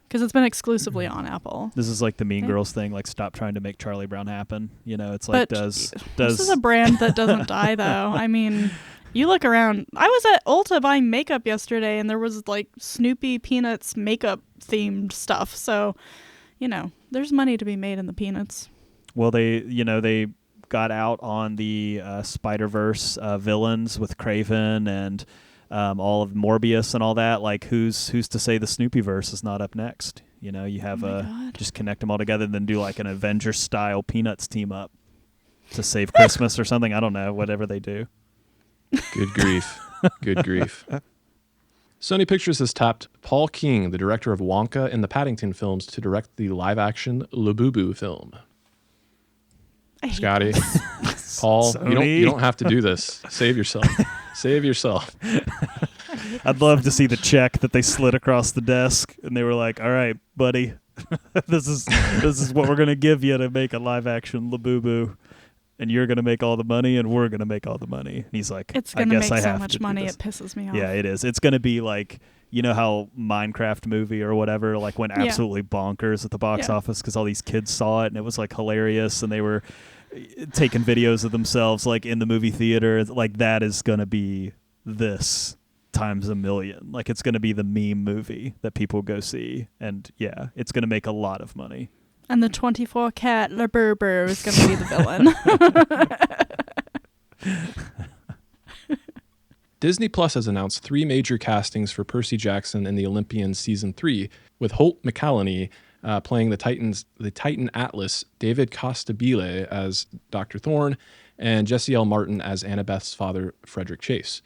Because it's been exclusively on Apple. This is like the Mean Okay. Girls thing, like, stop trying to make Charlie Brown happen. You know, it's like, But does This is a brand that doesn't die, though. I mean, you look around. I was at Ulta buying makeup yesterday, and there was like Snoopy Peanuts makeup themed stuff. So, there's money to be made in the Peanuts. Well, they got out on the Spider-Verse villains with Kraven and all of Morbius and all that. Like, who's to say the Snoopyverse is not up next? You know, you have Oh my God. just connect them all together and then do like an Avengers style Peanuts team up to save Christmas or something. I don't know, whatever they do. Good grief. Good grief. Sony Pictures has tapped Paul King, the director of Wonka and the Paddington films, to direct the live-action Labubu film. I hate Scotty, this. Paul, Sony. you don't have to do this. Save yourself. Save yourself. I'd love to see the check that they slid across the desk and they were like, all right, buddy, this is what we're going to give you to make a live action Labubu. And you're going to make all the money and we're going to make all the money. And he's like, It's I going to guess make I so have much to do money, this. it pisses me off. Yeah, it is. It's going to be like, you know how Minecraft movie or whatever, like, went absolutely bonkers at the box Yeah. office because all these kids saw it and it was like hilarious and they were taking videos of themselves like in the movie theater. Like, that is going to be this times a million. Like, it's going to be the meme movie that people go see. And yeah, it's going to make a lot of money. And the 24 cat Labubu is going to be the villain. Disney Plus has announced 3 major castings for Percy Jackson and the Olympians Season 3, with Holt McCallany playing the Titan Atlas, David Costabile as Dr. Thorne, and Jesse L. Martin as Annabeth's father, Frederick Chase.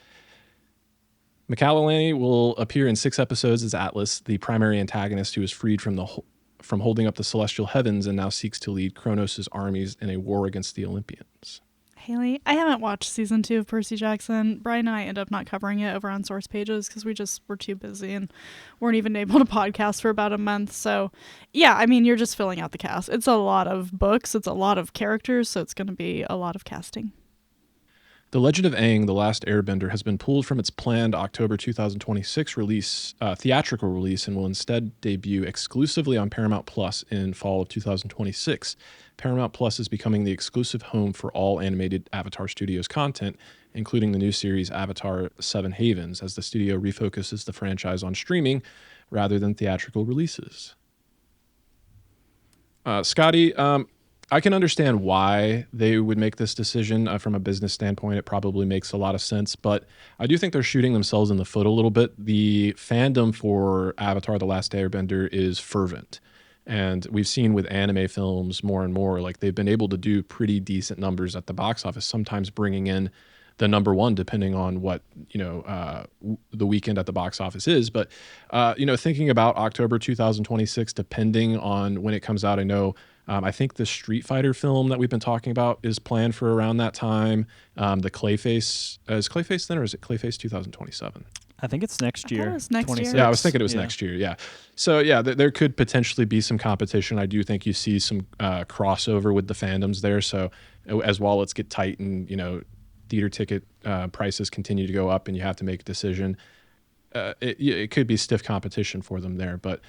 McCallany will appear in 6 episodes as Atlas, the primary antagonist who is freed from holding up the celestial heavens and now seeks to lead Kronos' armies in a war against the Olympians. Haley, I haven't watched season 2 of Percy Jackson. Brian and I ended up not covering it over on Source Pages because we just were too busy and weren't even able to podcast for about a month. So, yeah, I mean, you're just filling out the cast. It's a lot of books. It's a lot of characters. So it's going to be a lot of casting. The Legend of Aang, The Last Airbender, has been pulled from its planned October 2026 theatrical release and will instead debut exclusively on Paramount Plus in fall of 2026. Paramount Plus is becoming the exclusive home for all animated Avatar Studios content, including the new series Avatar 7 Havens, as the studio refocuses the franchise on streaming rather than theatrical releases. Scotty, I can understand why they would make this decision. From a business standpoint, it probably makes a lot of sense, but I do think they're shooting themselves in the foot a little bit. The fandom for Avatar: The Last Airbender is fervent, and we've seen with anime films more and more, like, they've been able to do pretty decent numbers at the box office, sometimes bringing in the number one, depending on what, the weekend at the box office is. But, thinking about October 2026, depending on when it comes out, I think the Street Fighter film that we've been talking about is planned for around that time. The Clayface, is Clayface then, or is it Clayface 2027? I think it's next I thought year. it was next year. 26. Yeah, I was thinking it was Yeah. next year. Yeah. So yeah, there could potentially be some competition. I do think you see some crossover with the fandoms there. So as wallets get tight and theater ticket prices continue to go up, and you have to make a decision, it could be stiff competition for them there. But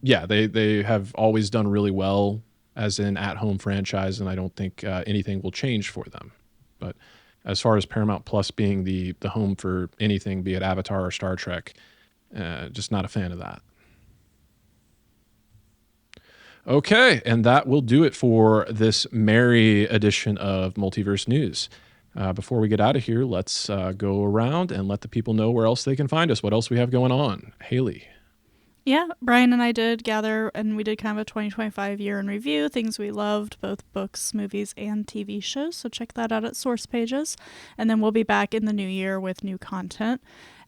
yeah, they have always done really well as an at-home franchise, and I don't think anything will change for them. But as far as Paramount Plus being the home for anything, be it Avatar or Star Trek, just not a fan of that. Okay, and that will do it for this merry edition of Multiverse News. Before we get out of here, let's go around and let the people know where else they can find us, what else we have going on. Haley. Yeah, Brian and I did gather and we did kind of a 2025 year in review, things we loved, both books, movies, and TV shows. So check that out at Source Pages. And then we'll be back in the new year with new content.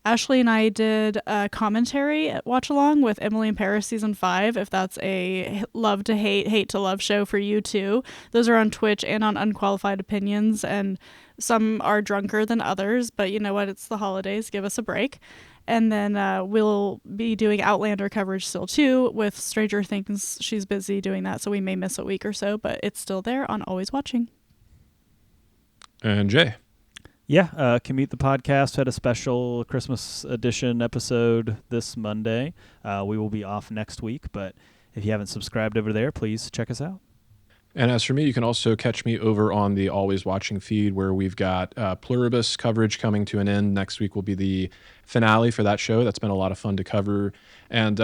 Ashley and I did a commentary watch along with Emily in Paris season 5, if that's a love to hate, hate to love show for you too. Those are on Twitch and on Unqualified Opinions, and some are drunker than others, but you know what? It's the holidays. Give us a break. And then we'll be doing Outlander coverage still too with Stranger Things. She's busy doing that, so we may miss a week or so, but it's still there on Always Watching. And Jay. Yeah, Commute the Podcast had a special Christmas edition episode this Monday. We will be off next week, but if you haven't subscribed over there, please check us out. And as for me, you can also catch me over on the Always Watching feed, where we've got Pluribus coverage coming to an end. Next week will be the finale for that show. That's been a lot of fun to cover. And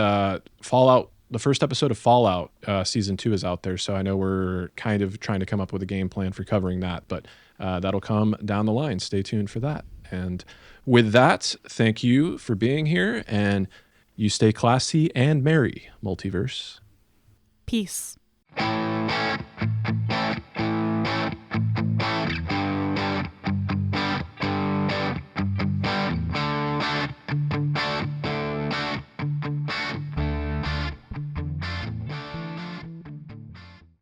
Fallout, the first episode of Fallout season 2 is out there, so I know we're kind of trying to come up with a game plan for covering that, but that'll come down the line. Stay tuned for that. And with that, thank you for being here, and you stay classy and merry, Multiverse. Peace.